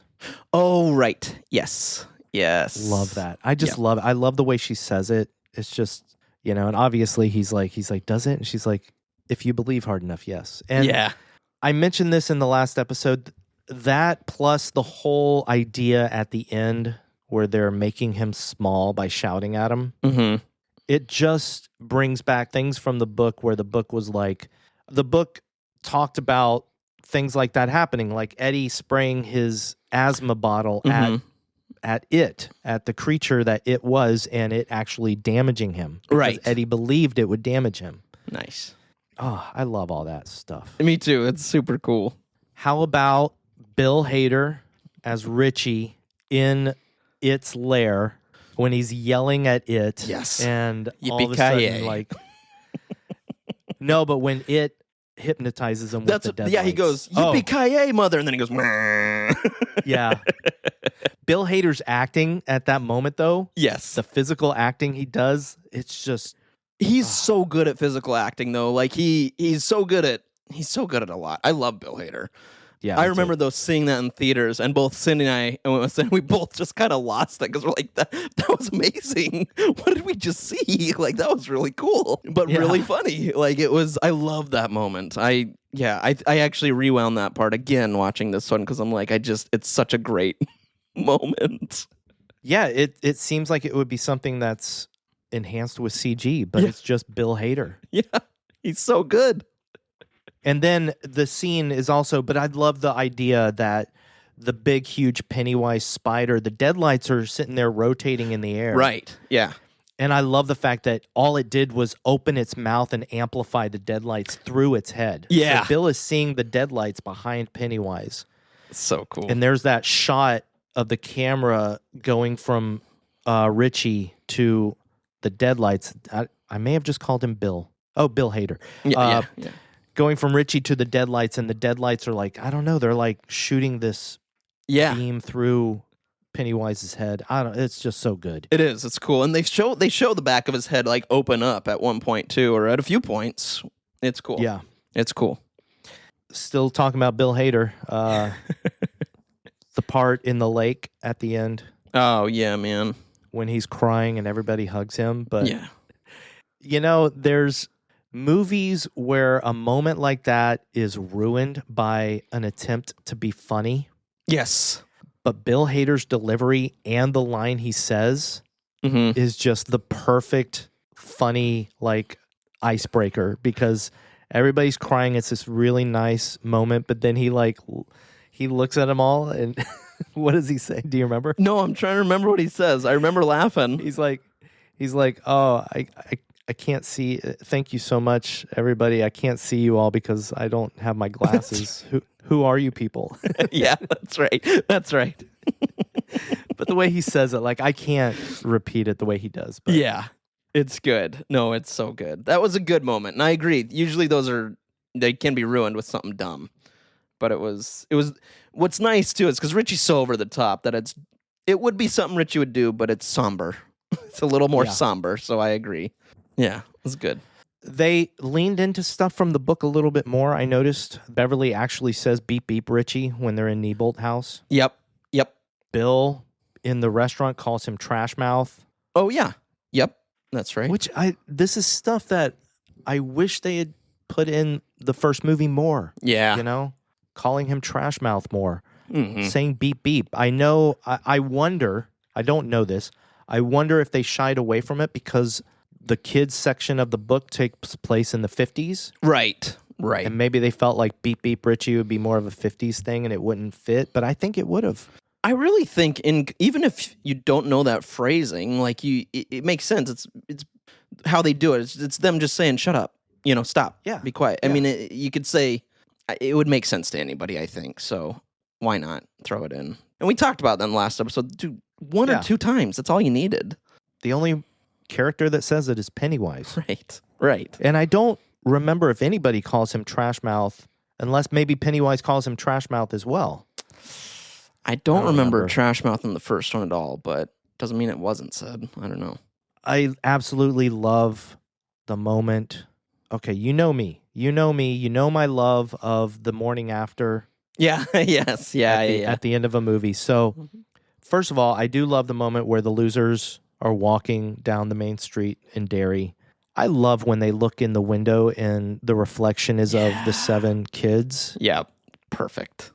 Oh, right. Yes. Love that. I just love it. I love the way she says it. It's just, and obviously he's like, does it? And she's like, if you believe hard enough, yes. And I mentioned this in the last episode. That plus the whole idea at the end where they're making him small by shouting at him. Mm-hmm. It just brings back things from the book where the book was like, the book talked about things like that happening, like Eddie spraying his asthma bottle at the creature that it was, and it actually damaging him. Because Eddie believed it would damage him. Nice. Oh, I love all that stuff. Me too. It's super cool. How about Bill Hader as Richie in its lair when he's yelling at it? Yes. And all of a sudden, like... No, but when it hypnotizes him with the deadlights. Yeah, he goes, yippee-ki-yay, mother, and then he goes, yeah. Bill Hader's acting at that moment, though. Yes. The physical acting he does, it's just... He's so good at physical acting, though. Like, he's so good at a lot. I love Bill Hader. Yeah, I remember though seeing that in theaters, and both Cindy and we both just kind of lost it because we're like, that was amazing. What did we just see? Like, that was really cool, but really funny. Like, it was. I love that moment. I actually rewound that part again watching this one because I'm like, it's such a great moment. Yeah, it seems like it would be something that's enhanced with CG, but it's just Bill Hader. Yeah, he's so good. And then the scene is also, but I love the idea that the big, huge Pennywise spider, the deadlights are sitting there rotating in the air. Right, yeah. And I love the fact that all it did was open its mouth and amplify the deadlights through its head. Yeah. So Bill is seeing the deadlights behind Pennywise. So cool. And there's that shot of the camera going from Richie to the deadlights. I may have just called him Bill. Oh, Bill Hader. Yeah. Going from Richie to the deadlights, and the deadlights are like, I don't know, they're like shooting this beam through Pennywise's head. It's just so good. It is. It's cool. And they show the back of his head like open up at one point too, or at a few points. It's cool. Yeah. It's cool. Still talking about Bill Hader. The part in the lake at the end. Oh, yeah, man. When he's crying and everybody hugs him. But, yeah. There's movies where a moment like that is ruined by an attempt to be funny. Yes. But Bill Hader's delivery and the line he says is just the perfect funny like icebreaker, because everybody's crying. It's this really nice moment, but then he looks at them all and what does he say? Do you remember? No, I'm trying to remember what he says. I remember laughing. He's like, oh, I can't see. Thank you so much, everybody. I can't see you all because I don't have my glasses. Who are you people? Yeah, that's right. That's right. But the way he says it, like, I can't repeat it the way he does. But. Yeah, it's good. No, it's so good. That was a good moment, and I agree. Usually they can be ruined with something dumb. But it was. What's nice too is because Richie's so over the top that it would be something Richie would do, but it's somber. It's a little more somber, so I agree. Yeah, it was good. They leaned into stuff from the book a little bit more. I noticed Beverly actually says "beep beep Richie" when they're in Neibolt House. Yep. Bill in the restaurant calls him trash mouth. Oh yeah. Yep. That's right. This is stuff that I wish they had put in the first movie more. Yeah. Calling him trash mouth more. Saying beep beep. I know. I wonder. I don't know this. I wonder if they shied away from it because the kids section of the book takes place in the 50s. Right. And maybe they felt like Beep Beep Richie would be more of a 50s thing and it wouldn't fit, but I think it would have. I really think even if you don't know that phrasing, like it makes sense. It's how they do it. It's them just saying, shut up, stop, be quiet. Yeah. I mean, you could say it would make sense to anybody, I think. So why not throw it in? And we talked about that in the last episode. Dude, one or two times. That's all you needed. The only character that says it is Pennywise. Right. And I don't remember if anybody calls him trash mouth, unless maybe Pennywise calls him trash mouth as well. I don't remember trash mouth in the first one at all, but doesn't mean it wasn't said. I don't know. I absolutely love the moment. Okay, you know me. You know my love of the morning after. Yeah, yes, at the end of a movie. So, first of all, I do love the moment where the losers are walking down the main street in Derry. I love when they look in the window and the reflection is of the 7 kids. Yeah, perfect.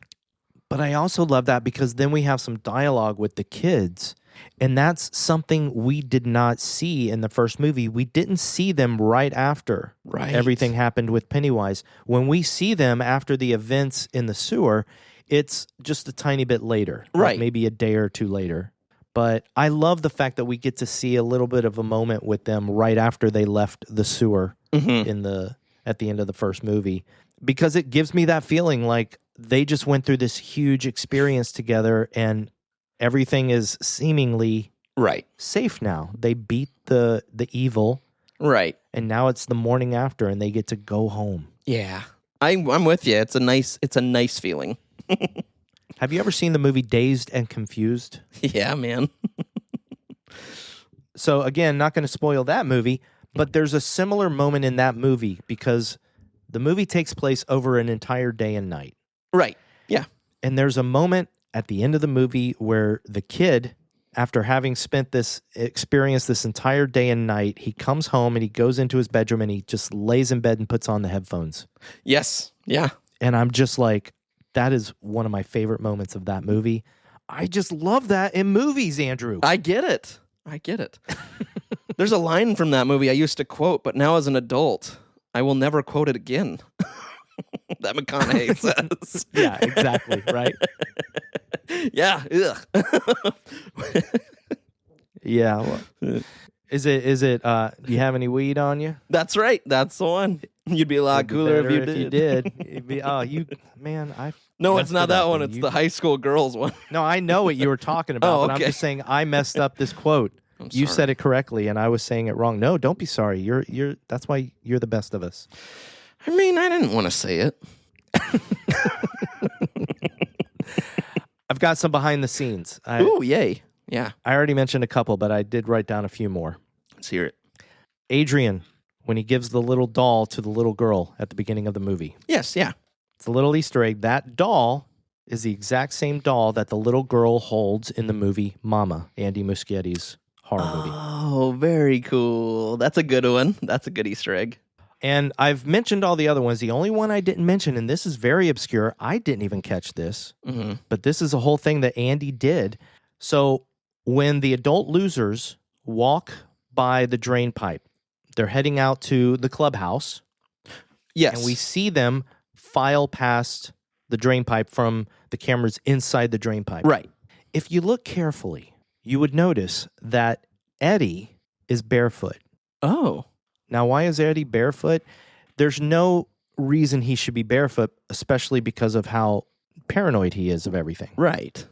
But I also love that because then we have some dialogue with the kids. And that's something we did not see in the first movie. We didn't see them right after everything happened with Pennywise. When we see them after the events in the sewer, it's just a tiny bit later. Right. Like maybe a day or two later. But I love the fact that we get to see a little bit of a moment with them right after they left the sewer at the end of the first movie. Because it gives me that feeling like they just went through this huge experience together and everything is seemingly safe now. They beat the evil. Right. And now it's the morning after and they get to go home. Yeah. I'm with you. It's a nice feeling. Have you ever seen the movie Dazed and Confused? Yeah, man. So again, not going to spoil that movie, but there's a similar moment in that movie because the movie takes place over an entire day and night. Right. Yeah. And there's a moment at the end of the movie where the kid, after having spent this experience this entire day and night, he comes home and he goes into his bedroom and he just lays in bed and puts on the headphones. Yes. Yeah. And I'm just like, that is one of my favorite moments of that movie. I just love that in movies, Andrew. I get it. There's a line from that movie I used to quote, but now as an adult, I will never quote it again. That McConaughey says. Yeah, exactly, right? Yeah. Ugh. Yeah. Well, is it do you have any weed on you? That's right. That's the one. You'd be a lot cooler if you did. It'd be, No, it's not that one. It's the high school girls one. No, I know what you were talking about, Oh, but I'm okay. just saying I messed up this quote. You sorry. said it correctly, and I was saying it wrong. No, don't be sorry. You're that's why you're the best of us. I mean, I didn't want to say it. I've got some behind the scenes. Ooh, yay. Yeah. I already mentioned a couple, but I did write down a few more. Let's hear it. Adrian, when he gives the little doll to the little girl at the beginning of the movie. Yes, yeah. It's a little Easter egg. That doll is the exact same doll that the little girl holds in the movie Mama, Andy Muschietti's horror movie. Oh, very cool. That's a good one. That's a good Easter egg. And I've mentioned all the other ones. The only one I didn't mention, and this is very obscure, I didn't even catch this, but this is a whole thing that Andy did. So when the adult losers walk by the drain pipe, they're heading out to the clubhouse. Yes. And we see them file past the drain pipe from the cameras inside the drain pipe. Right. If you look carefully, you would notice that Eddie is barefoot. Oh. Now, why is Eddie barefoot? There's no reason he should be barefoot, especially because of how paranoid he is of everything. Right.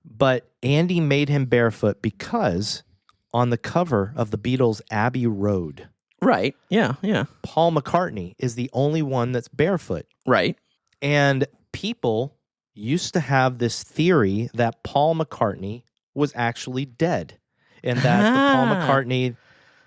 But Andy made him barefoot because on the cover of the Beatles' Abbey Road, Right. Yeah, yeah. Paul McCartney is the only one that's barefoot. Right. And people used to have this theory that Paul McCartney was actually dead and that the Paul McCartney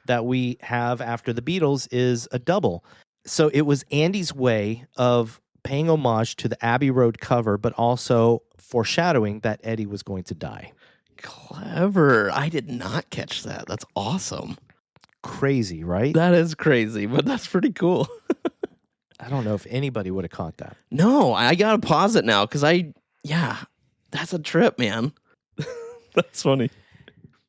that we have after the Beatles is a double. So it was Andy's way of paying homage to the Abbey Road cover, but also foreshadowing that Eddie was going to die. Clever. I did not catch that. That's awesome. Crazy, right? That is crazy, but that's pretty cool. I don't know if anybody would have caught that. No, I got to pause it now because that's a trip, man. That's funny.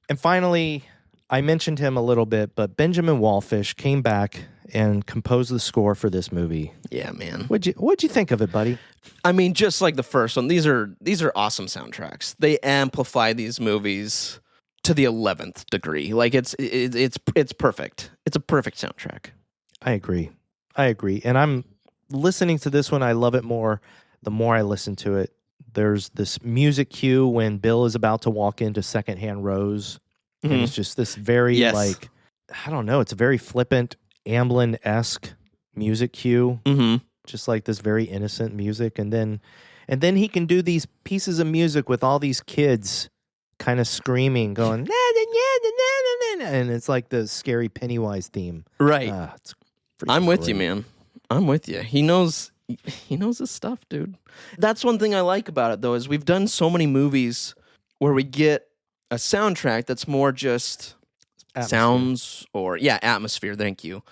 And finally, I mentioned him a little bit, but Benjamin Wallfish came back and composed the score for this movie. Yeah, man. What'd you think of it, buddy? I mean, just like the first one, these are awesome soundtracks. They amplify these movies to the 11th degree. Like it's perfect. It's a perfect soundtrack. I agree. And I'm listening to this one. I love it more the more I listen to it. There's this music cue when Bill is about to walk into Secondhand Rose. And it's just this very, like, I don't know, it's a very flippant, Amblin-esque music cue. Mm-hmm. Just like this very innocent music. And then he can do these pieces of music with all these kids kind of screaming, going, na, na, na, na, na, na, and it's like the scary Pennywise theme. Right. It's I'm with great. you, man. I'm with you. He knows his stuff, dude. That's one thing I like about it, though, is we've done so many movies where we get a soundtrack that's more just sounds or atmosphere. Thank you.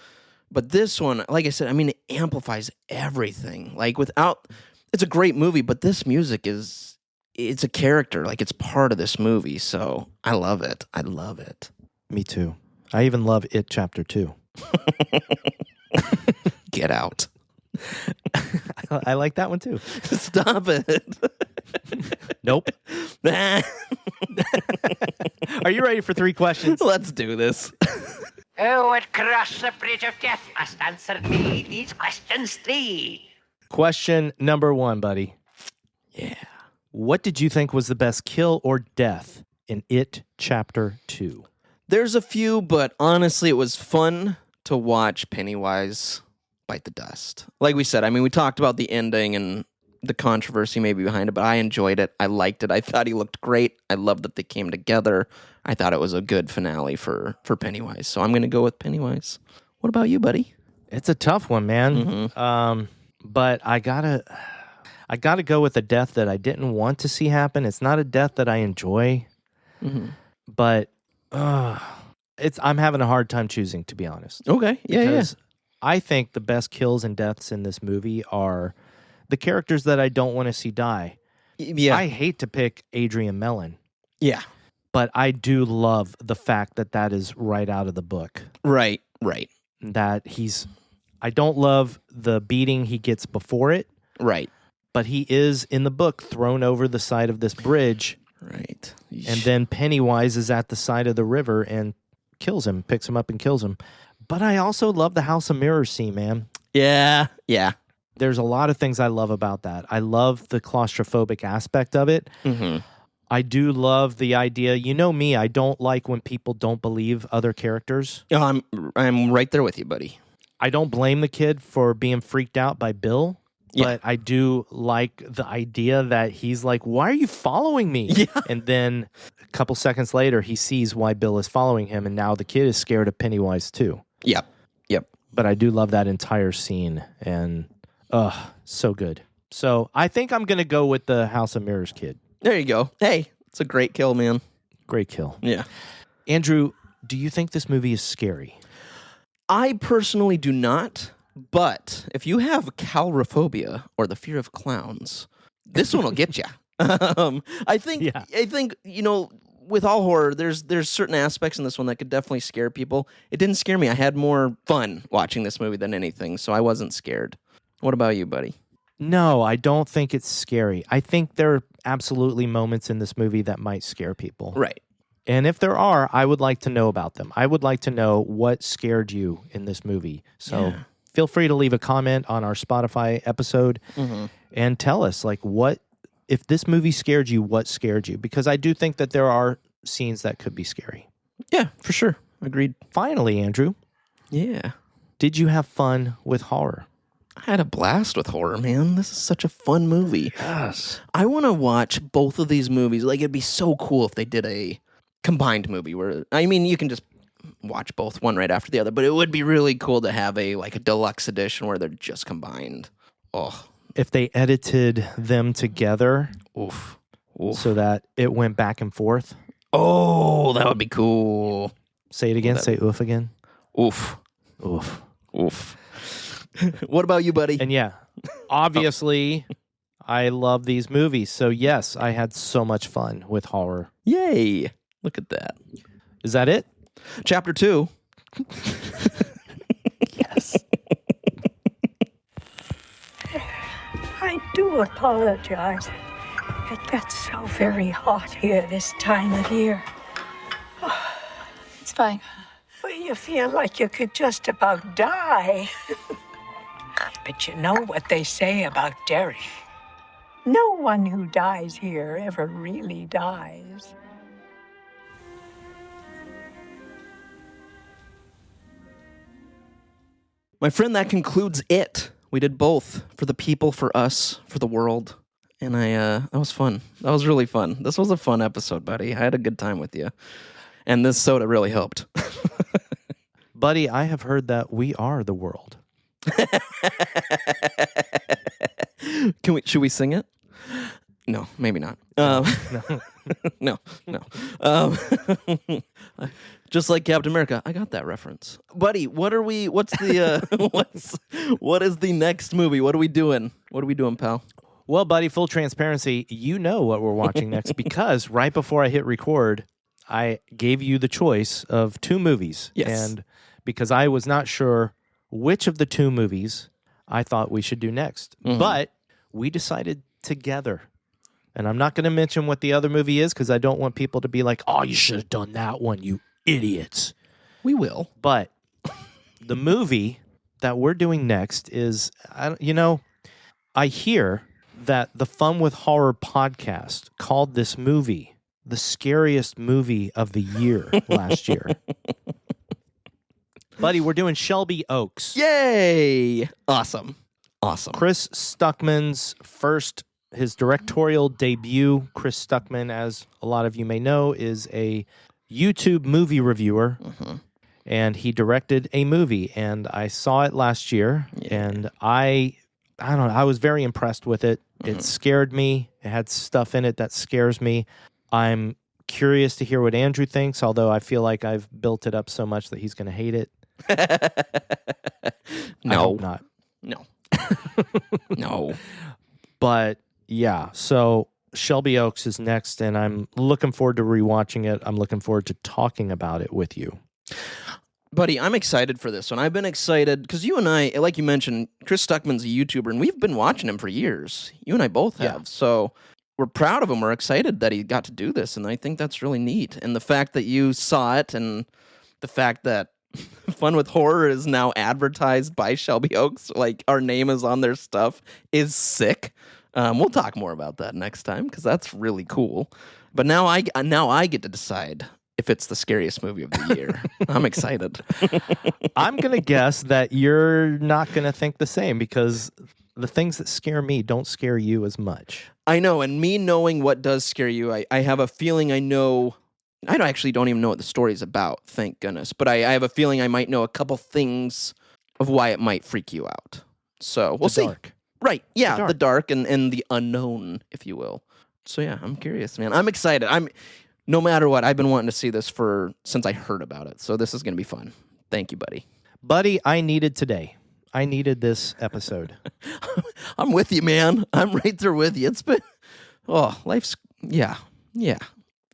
But this one, like I said, I mean, it amplifies everything. Like it's a great movie, but this music it's a character. Like it's part of this movie. So I love it. I love it. Me too. I even love It Chapter 2. Get out. I like that one too. Stop it. Nope. Are you ready for 3 questions? Let's do this. Who would cross the bridge of death must answer me these questions 3. Question number 1, buddy. Yeah. What did you think was the best kill or death in It Chapter 2? There's a few, but honestly, it was fun to watch Pennywise bite the dust. Like we said, I mean, we talked about the ending and the controversy maybe behind it, but I enjoyed it. I liked it. I thought he looked great. I loved that they came together. I thought it was a good finale for Pennywise. So I'm going to go with Pennywise. What about you, buddy? It's a tough one, man. Mm-hmm. But I gotta go with a death that I didn't want to see happen. It's not a death that I enjoy, but I'm having a hard time choosing, to be honest. Okay, because I think the best kills and deaths in this movie are the characters that I don't want to see die. Yeah. I hate to pick Adrian Mellon. Yeah. But I do love the fact that is right out of the book. Right. That I don't love the beating he gets before it. Right. But he is, in the book, thrown over the side of this bridge. Right. And then Pennywise is at the side of the river and kills him, picks him up and kills him. But I also love the House of Mirrors scene, man. Yeah. There's a lot of things I love about that. I love the claustrophobic aspect of it. Mm-hmm. I do love the idea. You know me, I don't like when people don't believe other characters. Oh, I'm right there with you, buddy. I don't blame the kid for being freaked out by Bill. Yeah. But I do like the idea that he's like, why are you following me? Yeah. And then a couple seconds later, he sees why Bill is following him, and now the kid is scared of Pennywise too. Yep. But I do love that entire scene, and so good. So I think I'm going to go with the House of Mirrors kid. There you go. Hey, it's a great kill, man. Great kill. Yeah. Andrew, do you think this movie is scary? I personally do not. But if you have calrophobia or the fear of clowns, this one will get you. I think with all horror, there's certain aspects in this one that could definitely scare people. It didn't scare me. I had more fun watching this movie than anything, so I wasn't scared. What about you, buddy? No, I don't think it's scary. I think there are absolutely moments in this movie that might scare people. Right. And if there are, I would like to know about them. I would like to know what scared you in this movie. So feel free to leave a comment on our Spotify episode and tell us, like, what, if this movie scared you, what scared you? Because I do think that there are scenes that could be scary. Yeah, for sure. Agreed. Finally, Andrew. Yeah. Did you have fun with horror? I had a blast with horror, man. This is such a fun movie. Yes. I want to watch both of these movies. Like, it'd be so cool if they did a combined movie where, I mean, you can just watch both one right after the other, but it would be really cool to have a deluxe edition where they're just combined. Oh, if they edited them together, oof, so that it went back and forth. Oh, that would be cool. Say it again. Say oof again. Oof, oof, oof. What about you, buddy? And yeah, obviously, I love these movies. So yes, I had so much fun with horror. Yay! Look at that. Is that it? Chapter 2. Yes. I do apologize. It gets so very hot here this time of year. It's fine. Well, you feel like you could just about die. But you know what they say about Derry. No one who dies here ever really dies. My friend, that concludes it. We did both. For the people, for us, for the world. And that was fun. That was really fun. This was a fun episode, buddy. I had a good time with you. And this soda really helped. Buddy, I have heard that we are the world. Should we sing it? No, maybe not. No. Just like Captain America. I got that reference. Buddy, what is the next movie? What are we doing? Pal? Well, buddy, full transparency, you know what we're watching next because right before I hit record, I gave you the choice of 2 movies. Yes. And because I was not sure which of the 2 movies I thought we should do next. Mm-hmm. But we decided together. And I'm not going to mention what the other movie is because I don't want people to be like, oh, you should have done that one, you idiots. We will. But the movie that we're doing next is, I hear that the Fun with Horror podcast called this movie the scariest movie of the year last year. Buddy, we're doing Shelby Oaks. Yay! Awesome. Chris Stuckman's his directorial debut. Chris Stuckman, as a lot of you may know, is a YouTube movie reviewer. Mm-hmm. And he directed a movie, and I saw it last year, and I don't know, I was very impressed with it. Mm-hmm. It scared me. It had stuff in it that scares me. I'm curious to hear what Andrew thinks, although I feel like I've built it up so much that he's going to hate it. No. I hope not. No. No. But yeah, so Shelby Oaks is next, and I'm looking forward to rewatching it. I'm looking forward to talking about it with you. Buddy, I'm excited for this one. I've been excited because you and I, like you mentioned, Chris Stuckman's a YouTuber, and we've been watching him for years. You and I both have. Yeah. So we're proud of him. We're excited that he got to do this, and I think that's really neat. And the fact that you saw it and the fact that Fun with Horror is now advertised by Shelby Oaks, like our name is on their stuff, is sick. We'll talk more about that next time because that's really cool. But now I get to decide if it's the scariest movie of the year. I'm excited. I'm going to guess that you're not going to think the same because the things that scare me don't scare you as much. I know, and me knowing what does scare you, I have a feeling I know. I don't even know what the story's about, thank goodness. But I have a feeling I might know a couple things of why it might freak you out. So we'll see. Dark. Right, yeah, the dark and the unknown, if you will. So yeah, I'm curious, man. I'm excited. No matter what, I've been wanting to see this since I heard about it. So this is going to be fun. Thank you, buddy. Buddy, I needed today. I needed this episode. I'm with you, man. I'm right there with you. It's been, life's, yeah.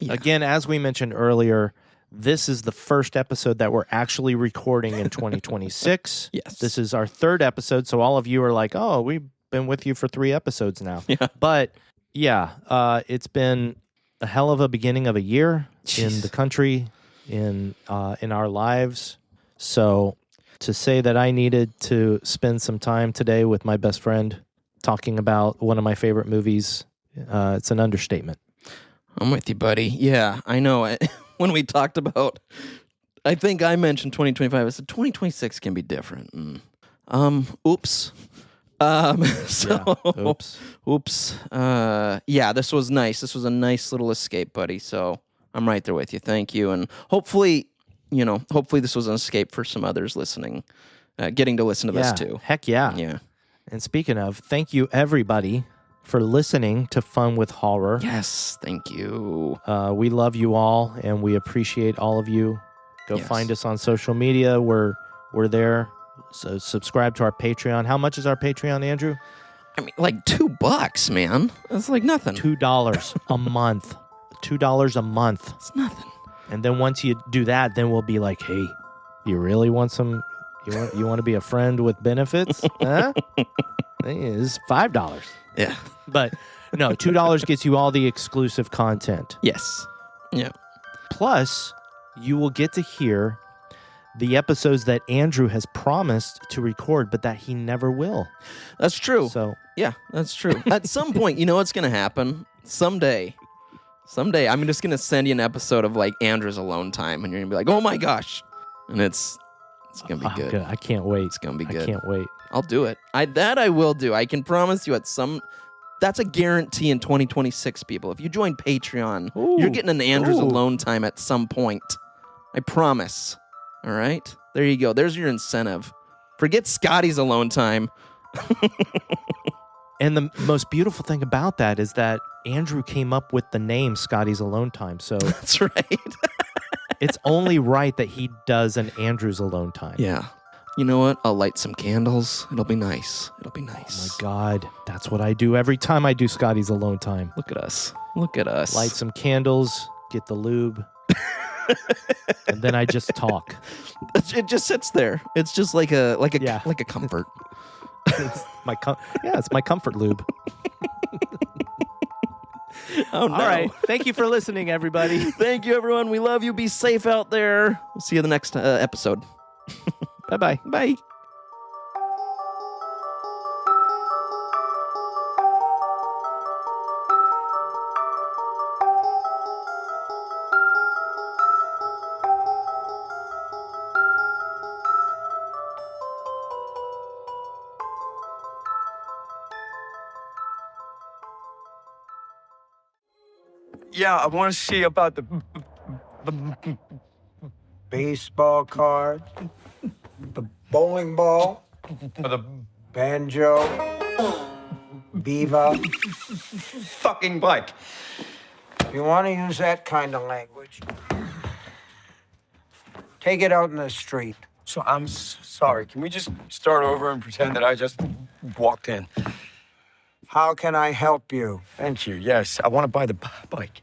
Again, as we mentioned earlier, this is the first episode that we're actually recording in 2026. Yes. This is our 3rd episode, so all of you are like, oh, we've been with you for 3 episodes now. Yeah. But, yeah, it's been a hell of a beginning of a year in the country, in our lives. So to say that I needed to spend some time today with my best friend talking about one of my favorite movies, it's an understatement. I'm with you, buddy. Yeah, I know. When we talked about, I think I mentioned 2025. I said 2026 can be different. Oops. Oops. Yeah, this was nice. This was a nice little escape, buddy. So I'm right there with you. Thank you. And hopefully this was an escape for some others listening, getting to listen to this too. Heck yeah. Yeah. And speaking of, thank you everybody for listening to Fun with Horror. Yes, thank you. We love you all, and we appreciate all of you. Go find us on social media. We're there. So subscribe to our Patreon. How much is our Patreon, Andrew? I mean, like $2, man. That's like nothing. $2 a month. $2 a month. It's nothing. And then once you do that, then we'll be like, hey, you really want some? You want to be a friend with benefits? Huh? It's $5. Yeah. But no, $2 gets you all the exclusive content. Yes. Yeah. Plus, you will get to hear the episodes that Andrew has promised to record, but that he never will. That's true. So yeah, that's true. At some point, you know what's going to happen? Someday, I'm just going to send you an episode of like Andrew's alone time, and you're going to be like, oh my gosh. And it's going to be good. I can't wait. It's going to be good. I can't wait. I'll do it. I will do. I can promise you that's a guarantee in 2026, people. If you join Patreon, you're getting an Andrew's alone time at some point. I promise. All right? There you go. There's your incentive. Forget Scotty's alone time. And the most beautiful thing about that is that Andrew came up with the name Scotty's Alone Time. So that's right. It's only right that he does an Andrew's alone time. Yeah. You know what? I'll light some candles. It'll be nice. It'll be nice. Oh my God. That's what I do every time I do Scotty's alone time. Look at us. Look at us. Light some candles, get the lube, and then I just talk. It just sits there. It's just like a Yeah. like a comfort. It's it's my comfort lube. Oh no. All right. Thank you for listening, everybody. Thank you, everyone. We love you. Be safe out there. We'll see you in the next episode. Bye-bye. Bye. Yeah, I want to see about the baseball card, the bowling ball, the banjo, beaver. fucking bike. If you want to use that kind of language, take it out in the street. So I'm sorry. Can we just start over and pretend that I just walked in? How can I help you? Thank you. Yes, I want to buy the bike.